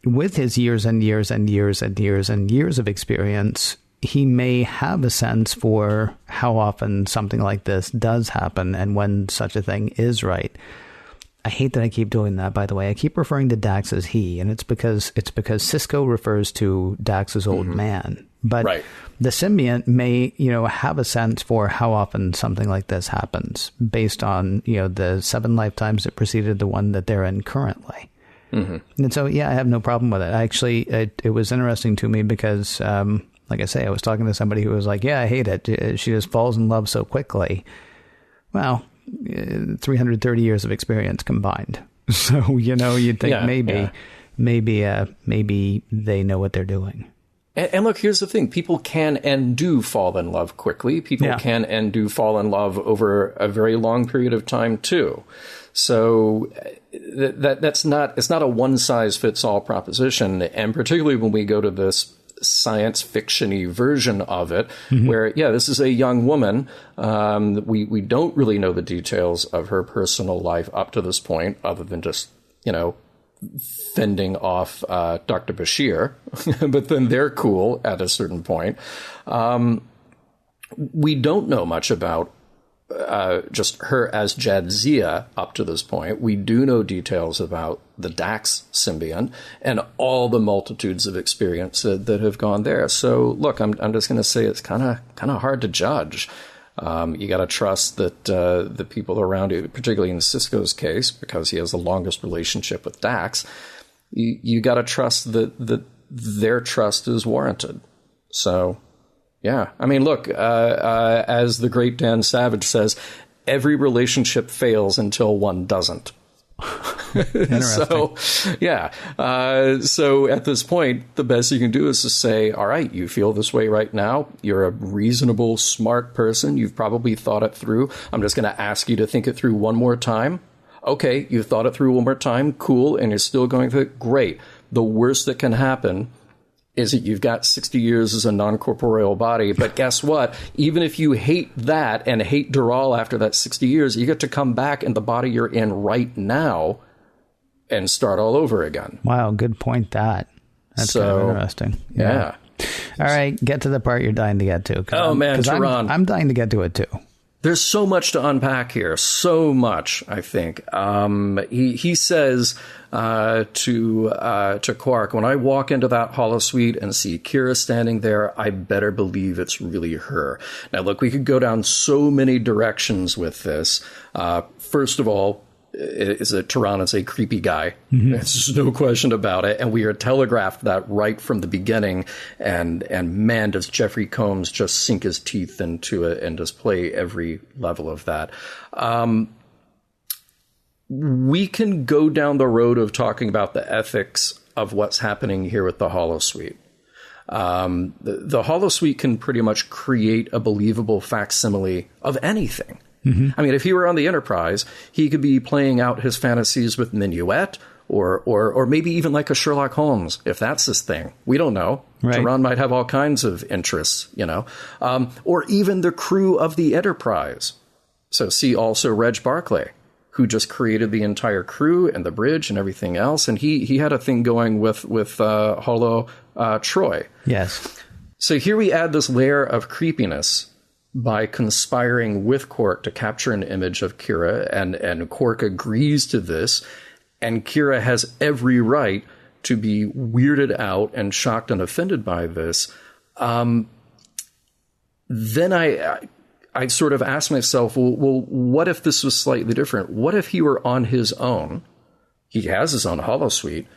[SPEAKER 4] with his years and years and years and years and years of experience, he may have a sense for how often something like this does happen and when such a thing is right. I hate that I keep doing that, by the way. I keep referring to Dax as he, and it's because Sisko refers to Dax as old man. But the symbiont may, have a sense for how often something like this happens based on, the 7 lifetimes that preceded the one that they're in currently. And so, I have no problem with it. Actually, it was interesting to me because, like I say, I was talking to somebody who was like, yeah, I hate it. She just falls in love so quickly. Well, 330 years of experience combined. So, you'd think maybe they know what they're doing.
[SPEAKER 3] And look, here's the thing. People can and do fall in love quickly. People can and do fall in love over a very long period of time, too. So it's not a one-size-fits-all proposition. And particularly when we go to this science fiction-y version of it, where, this is a young woman. We don't really know the details of her personal life up to this point, other than just, fending off Dr. Bashir. But then they're cool at a certain point. We don't know much about just her as Jadzia up to this point. We do know details about the Dax symbiont and all the multitudes of experience that have gone there. So look, I'm just going to say it's kind of hard to judge. You got to trust that the people around you, particularly in Sisko's case, because he has the longest relationship with Dax, you got to trust that their trust is warranted. So, yeah. I mean, look, as the great Dan Savage says, every relationship fails until one doesn't. So, yeah. So at this point, the best you can do is to say, all right, you feel this way right now. You're a reasonable, smart person. You've probably thought it through. I'm just going to ask you to think it through one more time. Okay, you've thought it through one more time. Cool. And you're still going through it. Great. The worst that can happen is that you've got 60 years as a non-corporeal body. But guess what? Even if you hate that and hate Deral after that 60 years, you get to come back in the body you're in right now and start all over again.
[SPEAKER 4] Wow, good point, that. That's kind of interesting.
[SPEAKER 3] Yeah.
[SPEAKER 4] All right, get to the part you're dying to get to.
[SPEAKER 3] Oh, man, Tehran.
[SPEAKER 4] I'm dying to get to it, too.
[SPEAKER 3] There's so much to unpack here. So much, I think. He says to Quark, when I walk into that holosuite and see Kira standing there, I better believe it's really her. Now, look, we could go down so many directions with this. First of all, is that Tehran is a creepy guy. Mm-hmm. There's no question about it. And we are telegraphed that right from the beginning. And man, does Jeffrey Combs just sink his teeth into it and just play every level of that. We can go down the road of talking about the ethics of what's happening here with the holosuite. The holosuite can pretty much create a believable facsimile of anything. Mm-hmm. I mean, if he were on the Enterprise, he could be playing out his fantasies with Minuet or maybe even like a Sherlock Holmes, if that's his thing. We don't know. Right. Tehran might have all kinds of interests, or even the crew of the Enterprise. So see also Reg Barclay, who just created the entire crew and the bridge and everything else. And he had a thing going with Holo Troy.
[SPEAKER 4] Yes.
[SPEAKER 3] So here we add this layer of creepiness by conspiring with Quark to capture an image of Kira, and Quark agrees to this, and Kira has every right to be weirded out and shocked and offended by this. Then I sort of asked myself, well, what if this was slightly different? What if he were on his own? He has his own holosuite,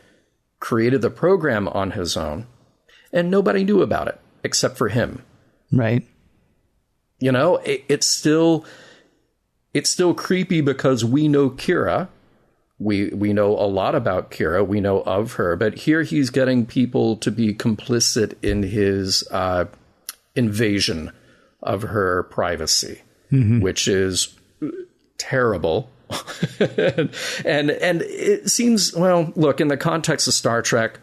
[SPEAKER 3] created the program on his own, and nobody knew about it except for him.
[SPEAKER 4] Right.
[SPEAKER 3] It's still creepy because we know Kira. We know a lot about Kira. We know of her. But here he's getting people to be complicit in his invasion of her privacy, mm-hmm. which is terrible. and it seems, well, look, in the context of Star Trek,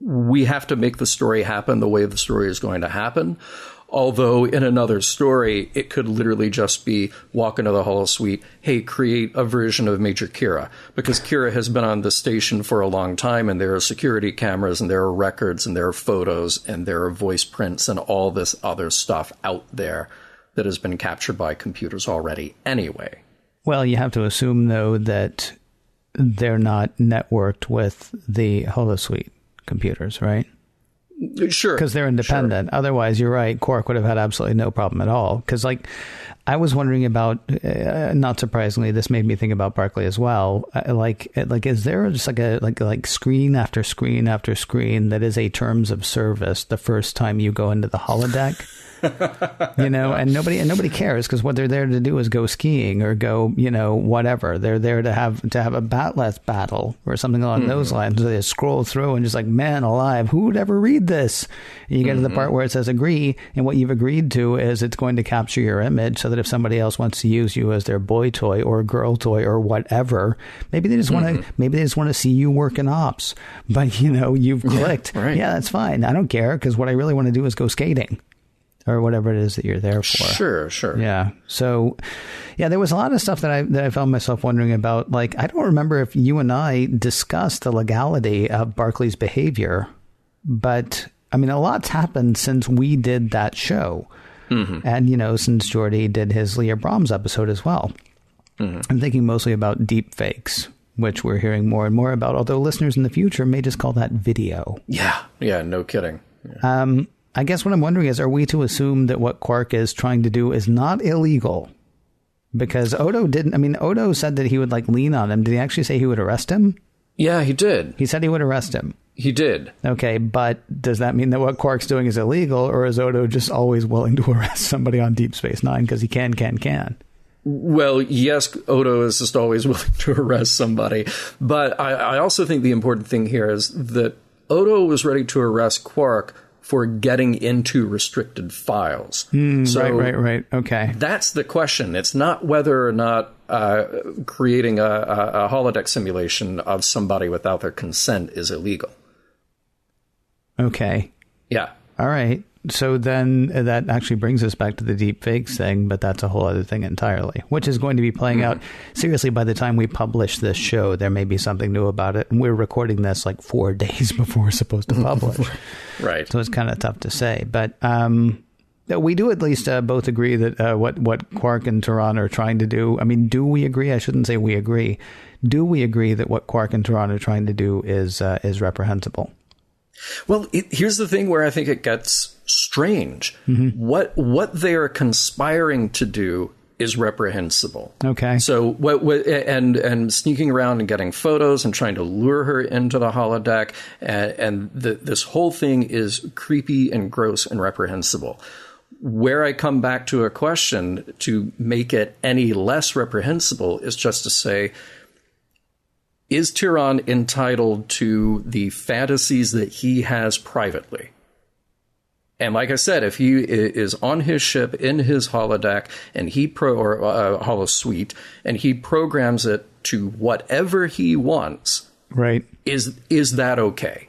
[SPEAKER 3] we have to make the story happen the way the story is going to happen. Although in another story, it could literally just be walk into the holosuite, hey, create a version of Major Kira. Because Kira has been on the station for a long time, and there are security cameras, and there are records, and there are photos, and there are voice prints, and all this other stuff out there that has been captured by computers already anyway.
[SPEAKER 4] Well, you have to assume, though, that they're not networked with the holosuite computers, right?
[SPEAKER 3] Sure.
[SPEAKER 4] Because they're independent. Sure. Otherwise, you're right, Quark would have had absolutely no problem at all. Because, I was wondering about, not surprisingly, this made me think about Barclay as well. Is there just like screen after screen after screen that is a terms of service the first time you go into the holodeck? And nobody cares, because what they're there to do is go skiing or go, whatever. They're there to have a batleth battle or something along those lines. So they scroll through and just like, man alive, who would ever read this? And you get to the part where it says agree, and what you've agreed to is it's going to capture your image so that if somebody else wants to use you as their boy toy or girl toy or whatever, maybe they just want to see you work in ops. But you've clicked. Right. Yeah, that's fine. I don't care, because what I really want to do is go skating. Or whatever it is that you're there for.
[SPEAKER 3] Sure.
[SPEAKER 4] Yeah. So, there was a lot of stuff that I found myself wondering about. Like, I don't remember if you and I discussed the legality of Barclay's behavior, but I mean, a lot's happened since we did that show. Mm-hmm. And, since Geordi did his Leah Brahms episode as well. Mm-hmm. I'm thinking mostly about deep fakes, which we're hearing more and more about, although listeners in the future may just call that video.
[SPEAKER 3] Yeah, no kidding. Yeah.
[SPEAKER 4] I guess what I'm wondering is, are we to assume that what Quark is trying to do is not illegal? Because Odo didn't. I mean, Odo said that he would like lean on him. Did he actually say he would arrest him?
[SPEAKER 3] Yeah, he did.
[SPEAKER 4] He said he would arrest him.
[SPEAKER 3] He did.
[SPEAKER 4] Okay, but does that mean that what Quark's doing is illegal, or is Odo just always willing to arrest somebody on Deep Space Nine because he can?
[SPEAKER 3] Well, yes, Odo is just always willing to arrest somebody. But I also think the important thing here is that Odo was ready to arrest Quark for getting into restricted files.
[SPEAKER 4] Right. Okay.
[SPEAKER 3] That's the question. It's not whether or not creating a holodeck simulation of somebody without their consent is illegal.
[SPEAKER 4] Okay.
[SPEAKER 3] Yeah.
[SPEAKER 4] All right. So then that actually brings us back to the deep fakes thing, but that's a whole other thing entirely, which is going to be playing out. Seriously, by the time we publish this show, there may be something new about it. And we're recording this like 4 days before we're supposed to publish.
[SPEAKER 3] Right.
[SPEAKER 4] So it's kind of tough to say. But we do at least both agree that what Quark and Turan are trying to do. I mean, do we agree? I shouldn't say we agree. Do we agree that what Quark and Turan are trying to do is reprehensible?
[SPEAKER 3] Well, here's the thing where I think it gets strange. What they are conspiring to do is reprehensible.
[SPEAKER 4] Okay.
[SPEAKER 3] So and sneaking around and getting photos and trying to lure her into the holodeck, and this whole thing is creepy and gross and reprehensible. Where I come back to a question to make it any less reprehensible is just to say, is Turan entitled to the fantasies that he has privately? And like I said, if he is on his ship in his holodeck and holosuite, and he programs it to whatever he wants,
[SPEAKER 4] right?
[SPEAKER 3] Is that okay?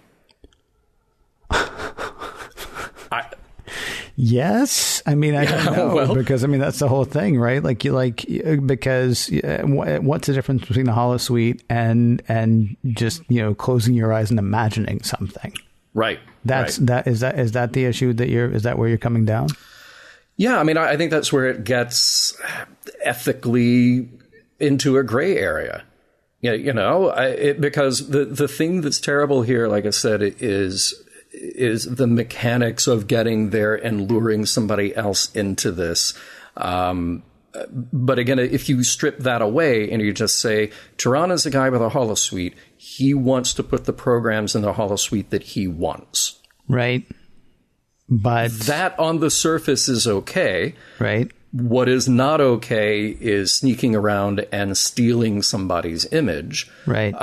[SPEAKER 4] Yes. I mean, I don't know, because I mean, that's the whole thing, right? Because what's the difference between a holosuite and just, closing your eyes and imagining something? Right. Is that the issue is that where you're coming down?
[SPEAKER 3] Yeah. I mean, I think that's where it gets ethically into a gray area. Yeah. Because the thing that's terrible here, like I said, is the mechanics of getting there and luring somebody else into this. But again, if you strip that away and you just say, Turan is a guy with a holosuite, he wants to put the programs in the holosuite that he wants.
[SPEAKER 4] Right. But
[SPEAKER 3] that on the surface is okay.
[SPEAKER 4] Right.
[SPEAKER 3] What is not okay is sneaking around and stealing somebody's image.
[SPEAKER 4] Right.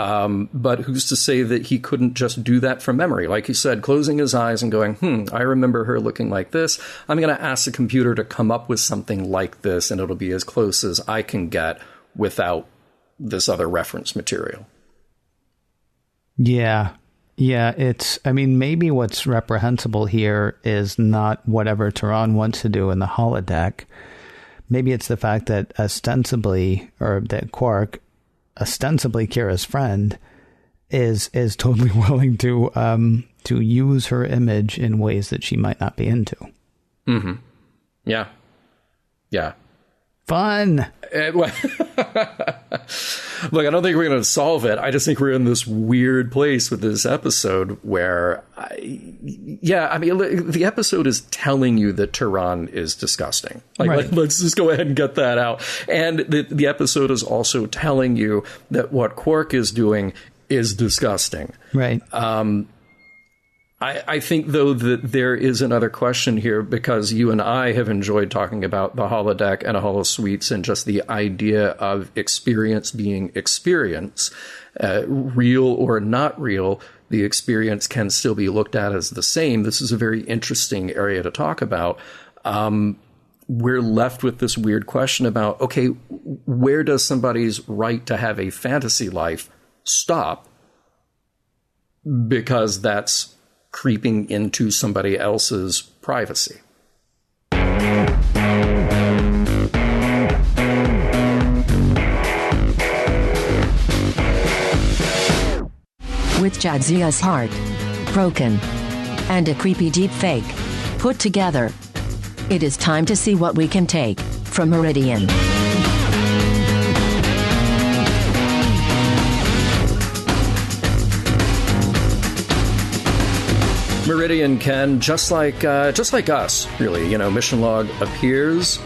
[SPEAKER 3] But who's to say that he couldn't just do that from memory? Like you said, closing his eyes and going, I remember her looking like this. I'm going to ask the computer to come up with something like this, and it'll be as close as I can get without this other reference material.
[SPEAKER 4] Yeah. Yeah, maybe what's reprehensible here is not whatever Turan wants to do in the holodeck. Maybe it's the fact that that Quark, ostensibly Kira's friend, is totally willing to use her image in ways that she might not be into.
[SPEAKER 3] Mm-hmm. Yeah. Yeah.
[SPEAKER 4] Fun.
[SPEAKER 3] Look, I don't think we're going to solve it. I just think we're in this weird place with this episode where, the episode is telling you that Turan is disgusting. Let's just go ahead and get that out. And the episode is also telling you that what Quark is doing is disgusting.
[SPEAKER 4] Right.
[SPEAKER 3] I think, though, that there is another question here, because you and I have enjoyed talking about the holodeck and holosuites and just the idea of experience being experience, real or not real. The experience can still be looked at as the same. This is a very interesting area to talk about. We're left with this weird question about, okay, where does somebody's right to have a fantasy life stop? Because that's creeping into somebody else's privacy.
[SPEAKER 2] With Jadzia's heart broken and a creepy deep fake put together, it is time to see what we can take from Meridian.
[SPEAKER 3] Meridian, Ken, just like us, really. Mission log appears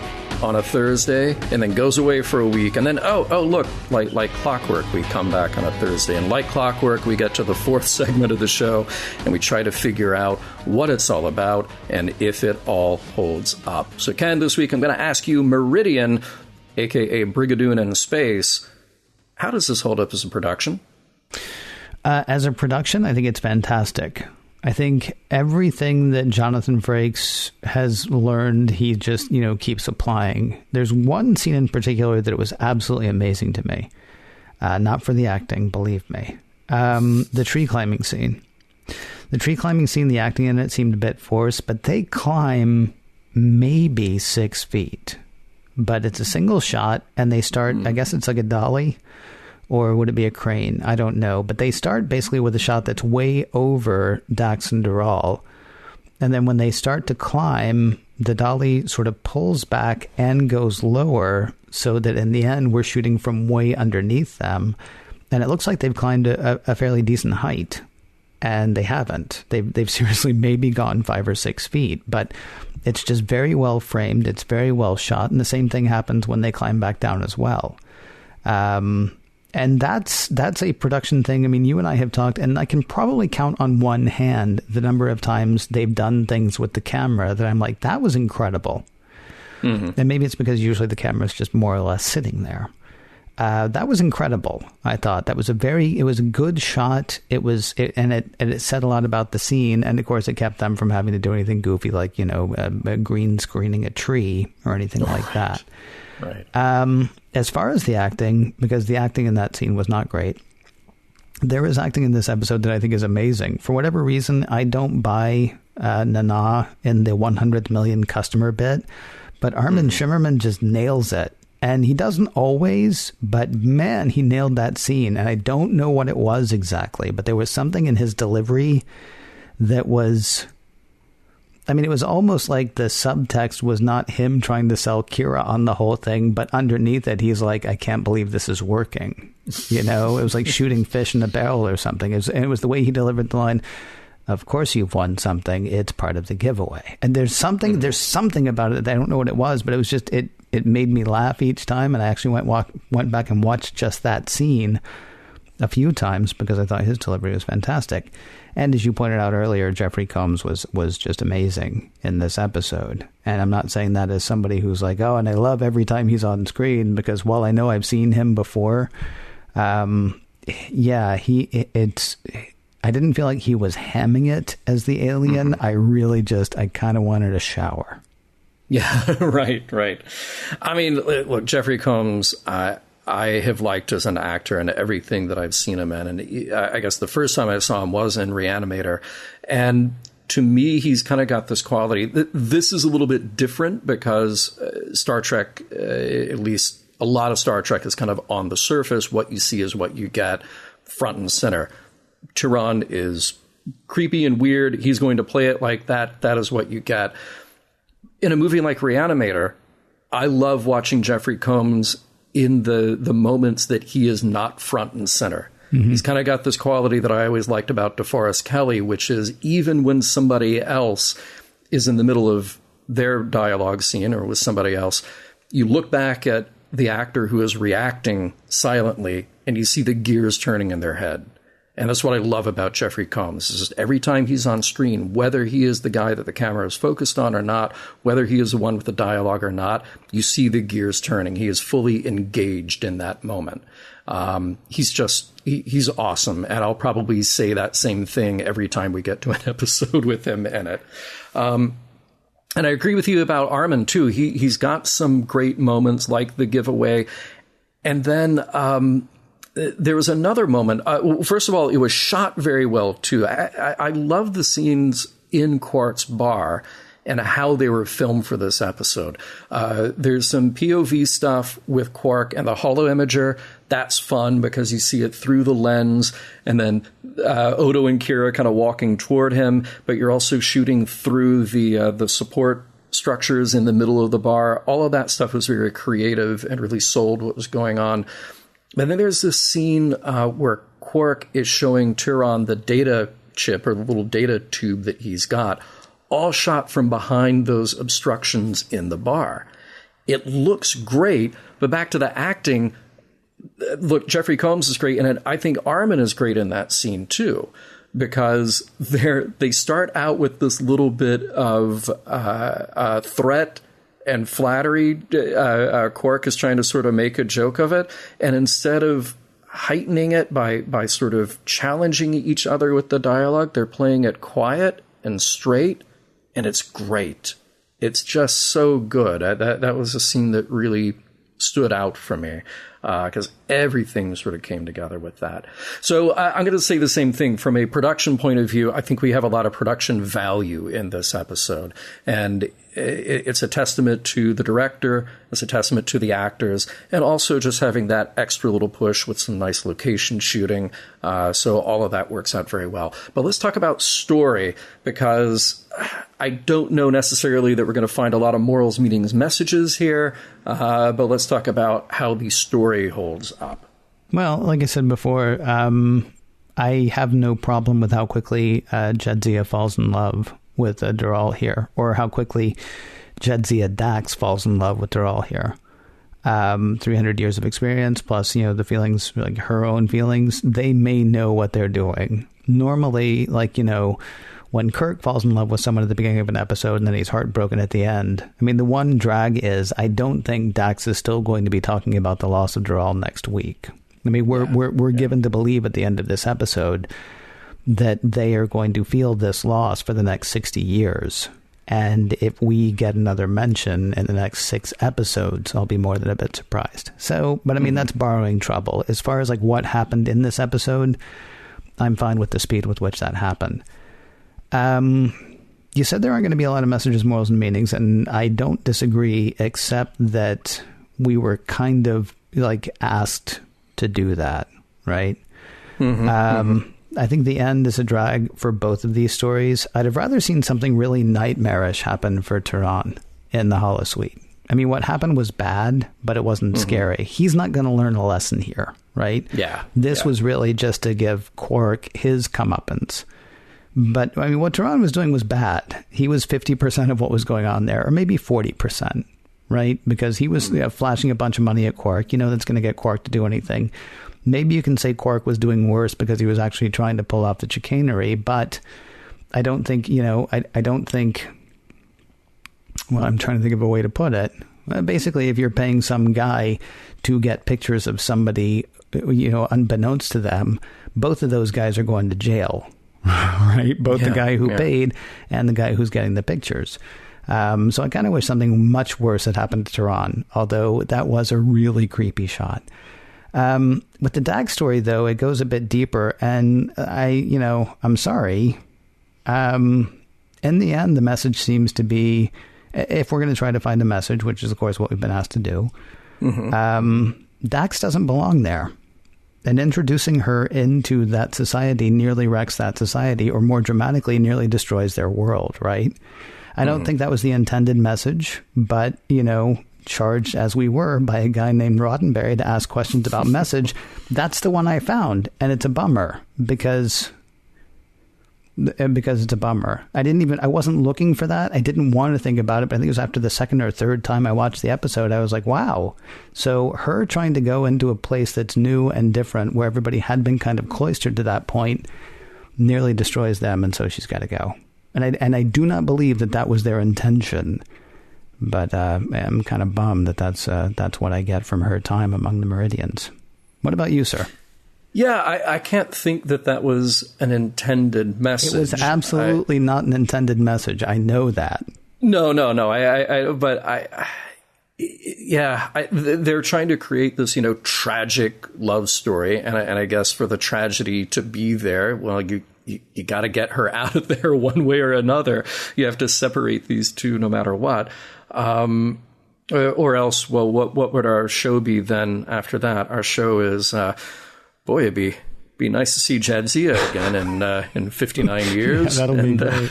[SPEAKER 3] on a Thursday and then goes away for a week, and then look, like clockwork, we come back on a Thursday, and like clockwork, we get to the fourth segment of the show, and we try to figure out what it's all about and if it all holds up. So, Ken, this week I'm going to ask you, Meridian, aka Brigadoon in Space, how does this hold up as a production?
[SPEAKER 4] As a production, I think it's fantastic. I think everything that Jonathan Frakes has learned, he just, keeps applying. There's one scene in particular that was absolutely amazing to me. Not for the acting, believe me. The tree climbing scene. The tree climbing scene, the acting in it seemed a bit forced, but they climb maybe 6 feet. But it's a single shot, and they start, I guess it's like a dolly. Or would it be a crane? I don't know. But they start basically with a shot that's way over Dax and Deral. And then when they start to climb, the dolly sort of pulls back and goes lower so that in the end, we're shooting from way underneath them. And it looks like they've climbed a fairly decent height. And they haven't. They've seriously maybe gone 5 or 6 feet. But it's just very well framed. It's very well shot. And the same thing happens when they climb back down as well. And that's a production thing. I mean, you and I have talked, and I can probably count on one hand the number of times they've done things with the camera that I'm like, that was incredible. Mm-hmm. And maybe it's because usually the camera is just more or less sitting there. That was incredible. I thought that was it was a good shot. It said a lot about the scene. And of course, it kept them from having to do anything goofy like, green screening a tree or anything like that. Right. As far as the acting, because the acting in that scene was not great, there is acting in this episode that I think is amazing. For whatever reason, I don't buy Nana in the 100 million customer bit, but Armin Shimmerman just nails it. And he doesn't always, but man, he nailed that scene. And I don't know what it was exactly, but there was something in his delivery that was... I mean, it was almost like the subtext was not him trying to sell Kira on the whole thing, but underneath it, he's like, I can't believe this is working. It was like shooting fish in a barrel or something. It was the way he delivered the line, of course you've won something. It's part of the giveaway. And there's something about it. I don't know what it was, but it was just, it made me laugh each time. And I actually went back and watched just that scene a few times because I thought his delivery was fantastic. And as you pointed out earlier, Jeffrey Combs was just amazing in this episode. And I'm not saying that as somebody who's like, oh, and I love every time he's on screen, because while I know I've seen him before, I didn't feel like he was hamming it as the alien. I kind of wanted a shower.
[SPEAKER 3] Yeah, right. I mean, look, Jeffrey Combs, I have liked as an actor and everything that I've seen him in. And I guess the first time I saw him was in Reanimator. And to me, he's kind of got this quality. This is a little bit different because Star Trek, at least a lot of Star Trek, is kind of on the surface. What you see is what you get, front and center. Turan is creepy and weird. He's going to play it like that. That is what you get. In a movie like Reanimator, I love watching Jeffrey Combs in the moments that he is not front and center. Mm-hmm. He's kind of got this quality that I always liked about DeForest Kelley, which is even when somebody else is in the middle of their dialogue scene or with somebody else, you look back at the actor who is reacting silently and you see the gears turning in their head. And that's what I love about Jeffrey Combs. Is just every time he's on screen, whether he is the guy that the camera is focused on or not, whether he is the one with the dialogue or not, you see the gears turning. He is fully engaged in that moment. He's awesome. And I'll probably say that same thing every time we get to an episode with him in it. And I agree with you about Armin, too. He's got some great moments like the giveaway. And then there was another moment. First of all, it was shot very well, too. I love the scenes in Quark's bar and how they were filmed for this episode. There's some POV stuff with Quark and the holoimager. That's fun because you see it through the lens, and then Odo and Kira kind of walking toward him, but you're also shooting through the support structures in the middle of the bar. All of that stuff was very creative and really sold what was going on. And then there's this scene where Quark is showing Turan the data chip or the little data tube that he's got, all shot from behind those obstructions in the bar. It looks great, but back to the acting, look, Jeffrey Combs is great, and I think Armin is great in that scene too, because they start out with this little bit of threat and flattery. Quark is trying to sort of make a joke of it, and instead of heightening it by sort of challenging each other with the dialogue, they're playing it quiet and straight, and it's great. It's just so good. That was a scene that really stood out for me, because everything sort of came together with that. So I'm going to say the same thing. From a production point of view, I think we have a lot of production value in this episode. And it's a testament to the director, it's a testament to the actors, and also just having that extra little push with some nice location shooting. So all of that works out very well. But let's talk about story, because I don't know necessarily that we're going to find a lot of morals, meanings, messages here, but let's talk about how the story holds up.
[SPEAKER 4] Well, like I said before, I have no problem with how quickly Jadzia falls in love with Deral here, or how quickly Jadzia Dax falls in love with Deral here. 300 years of experience, plus, the feelings, like her own feelings, they may know what they're doing. Normally, when Kirk falls in love with someone at the beginning of an episode and then he's heartbroken at the end, I mean, the one drag is I don't think Dax is still going to be talking about the loss of Deral next week. I mean, we're given to believe at the end of this episode that they are going to feel this loss for the next 60 years. And if we get another mention in the next 6 episodes, I'll be more than a bit surprised. So, but I mean, that's borrowing trouble. As far as what happened in this episode, I'm fine with the speed with which that happened. You said there aren't going to be a lot of messages, morals, and meanings, and I don't disagree, except that we were kind of asked to do that, right? I think the end is a drag for both of these stories. I'd have rather seen something really nightmarish happen for Turan in the holosuite. I mean, what happened was bad, but it wasn't scary. He's not going to learn a lesson here, right?
[SPEAKER 3] Yeah.
[SPEAKER 4] This was really just to give Quark his comeuppance. But, I mean, what Turan was doing was bad. He was 50% of what was going on there, or maybe 40%, right? Because he was flashing a bunch of money at Quark. That's going to get Quark to do anything. Maybe you can say Quark was doing worse because he was actually trying to pull off the chicanery, but I don't think, I don't think, well, I'm trying to think of a way to put it. Basically, if you're paying some guy to get pictures of somebody, unbeknownst to them, both of those guys are going to jail, right? Both the guy who paid and the guy who's getting the pictures. So I kind of wish something much worse had happened to Turan, although that was a really creepy shot. With the Dax story, though, it goes a bit deeper, and I'm sorry. In the end, the message seems to be, if we're going to try to find a message, which is, of course, what we've been asked to do, Dax doesn't belong there. And introducing her into that society nearly wrecks that society, or more dramatically, nearly destroys their world, right? I don't think that was the intended message, but, charged as we were by a guy named Roddenberry to ask questions about message, that's the one I found. And it's a bummer because it's a bummer. I wasn't looking for that. I didn't want to think about it, but I think it was after the second or third time I watched the episode, I was like, wow. So her trying to go into a place that's new and different, where everybody had been kind of cloistered to that point, nearly destroys them. And so she's got to go. And I do not believe that was their intention. But I'm kind of bummed that's what I get from her time among the Meridians. What about you, sir?
[SPEAKER 3] Yeah, I can't think that was an intended message.
[SPEAKER 4] It was absolutely not an intended message. I know that.
[SPEAKER 3] No. They're trying to create this, tragic love story, and I guess for the tragedy to be there, well, you got to get her out of there one way or another. You have to separate these two no matter what. Or else, well, what would our show be then after that? Our show is, boy, it'd be nice to see Jadzia again in 59 years.
[SPEAKER 4] Yeah, that'll be great.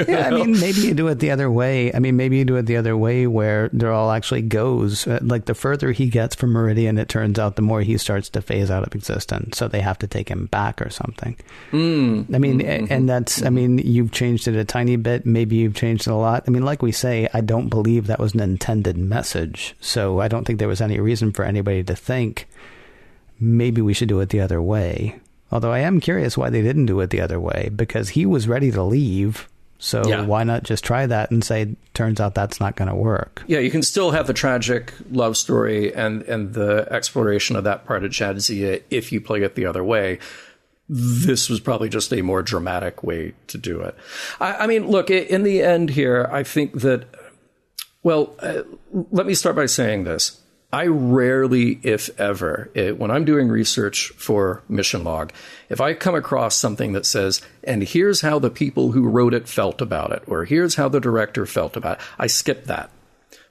[SPEAKER 4] Yeah, I mean, maybe you do it the other way. I mean, maybe you do it the other way where Deral actually goes. Like, the further he gets from Meridian, it turns out the more he starts to phase out of existence. So they have to take him back or something. I mean, and that's, I mean, you've changed it a tiny bit. Maybe you've changed it a lot. I mean, like we say, I don't believe that was an intended message. So I don't think there was any reason for anybody to think maybe we should do it the other way. Although I am curious why they didn't do it the other way, because he was ready to leave. So why not just try that and say, turns out that's not going to work?
[SPEAKER 3] Yeah, you can still have the tragic love story and the exploration of that part of Jadzia if you play it the other way. This was probably just a more dramatic way to do it. I mean, look, in the end here, I think that, well, let me start by saying this. I rarely, if ever, when I'm doing research for Mission Log, if I come across something that says, and here's how the people who wrote it felt about it, or here's how the director felt about it, I skip that.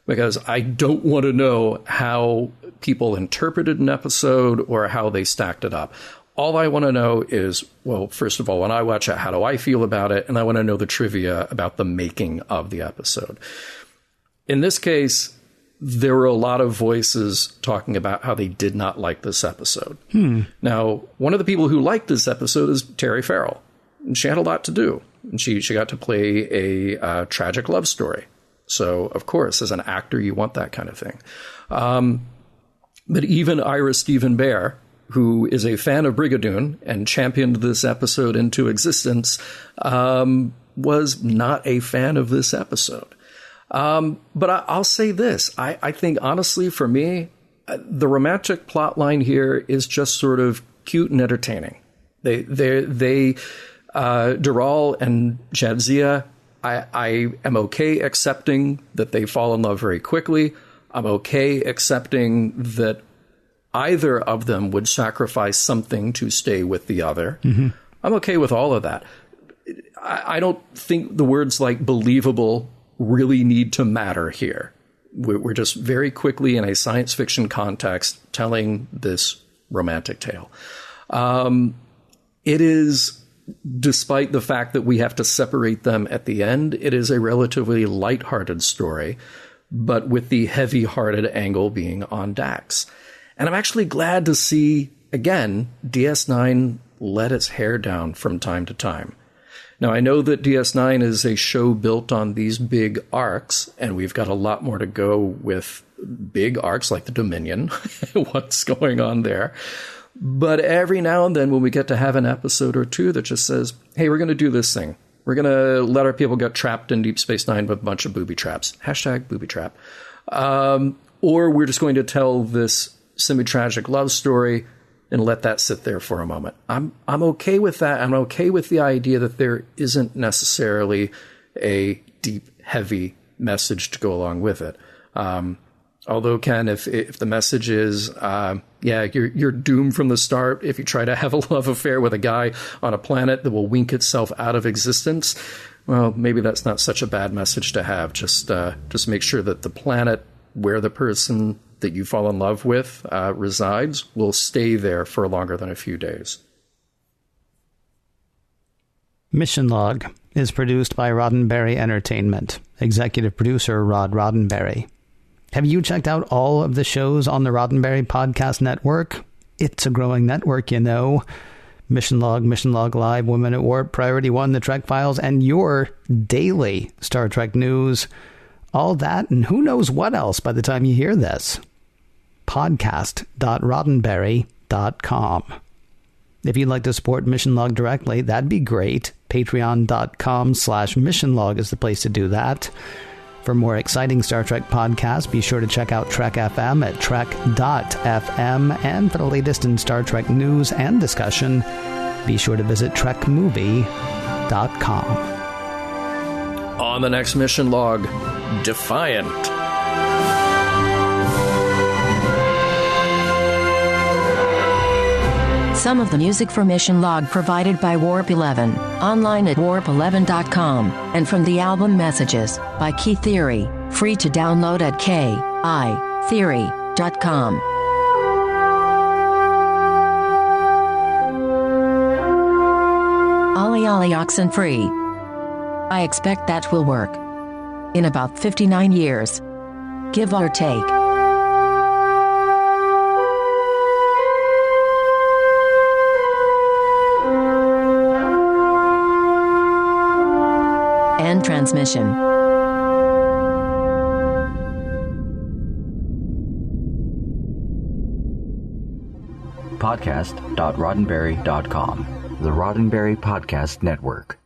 [SPEAKER 3] Because I don't want to know how people interpreted an episode or how they stacked it up. All I want to know is, well, first of all, when I watch it, how do I feel about it? And I want to know the trivia about the making of the episode. In this case, there were a lot of voices talking about how they did not like this episode. Now, one of the people who liked this episode is Terry Farrell. And she had a lot to do. And she got to play a tragic love story. So, of course, as an actor, you want that kind of thing. But even Ira Stephen Bear, who is a fan of Brigadoon and championed this episode into existence, was not a fan of this episode. But I'll say this. I think, honestly, for me, the romantic plot line here is just sort of cute and entertaining. Deral and Jadzia, I am okay accepting that they fall in love very quickly. I'm okay accepting that either of them would sacrifice something to stay with the other. I'm okay with all of that. I don't think the words like believable really need to matter here. We're just very quickly in a science fiction context telling this romantic tale. It is, despite the fact that we have to separate them at the end, it is a relatively lighthearted story, but with the heavy-hearted angle being on Dax. And I'm actually glad to see, again, DS9 let its hair down from time to time. Now, I know that DS9 is a show built on these big arcs, and we've got a lot more to go with big arcs like the Dominion, what's going on there. But every now and then when we get to have an episode or two that just says, hey, we're going to do this thing. We're going to let our people get trapped in Deep Space Nine with a bunch of booby traps. # booby trap. Or we're just going to tell this semi-tragic love story and let that sit there for a moment. I'm okay with that. I'm okay with the idea that there isn't necessarily a deep, heavy message to go along with it. Although, Ken, if the message is, you're doomed from the start if you try to have a love affair with a guy on a planet that will wink itself out of existence, well, maybe that's not such a bad message to have. Just make sure that the planet where the person that you fall in love with resides will stay there for longer than a few days.
[SPEAKER 4] Mission Log is produced by Roddenberry Entertainment. Executive producer Rod Roddenberry. Have you checked out all of the shows on the Roddenberry Podcast Network? It's a growing network, you know. Mission Log Live, Women at Warp, Priority One, The Trek Files, and your daily Star Trek news. All that and who knows what else by the time you hear this. Podcast.roddenberry.com. If you'd like to support Mission Log directly, that'd be great. Patreon.com/missionlog is the place to do that. For more exciting Star Trek podcasts, be sure to check out Trek FM at trek.fm. And for the latest in Star Trek news and discussion, be sure to visit trekmovie.com.
[SPEAKER 3] On the next Mission Log, Defiant.
[SPEAKER 2] Some of the music for Mission Log provided by Warp 11, online at warp11.com, and from the album Messages by Key Theory, free to download at kitheory.com. entirely oxen-free. I expect that will work. In about 59 years. Give or take. End transmission.
[SPEAKER 1] Podcast.roddenberry.com, the Roddenberry Podcast Network.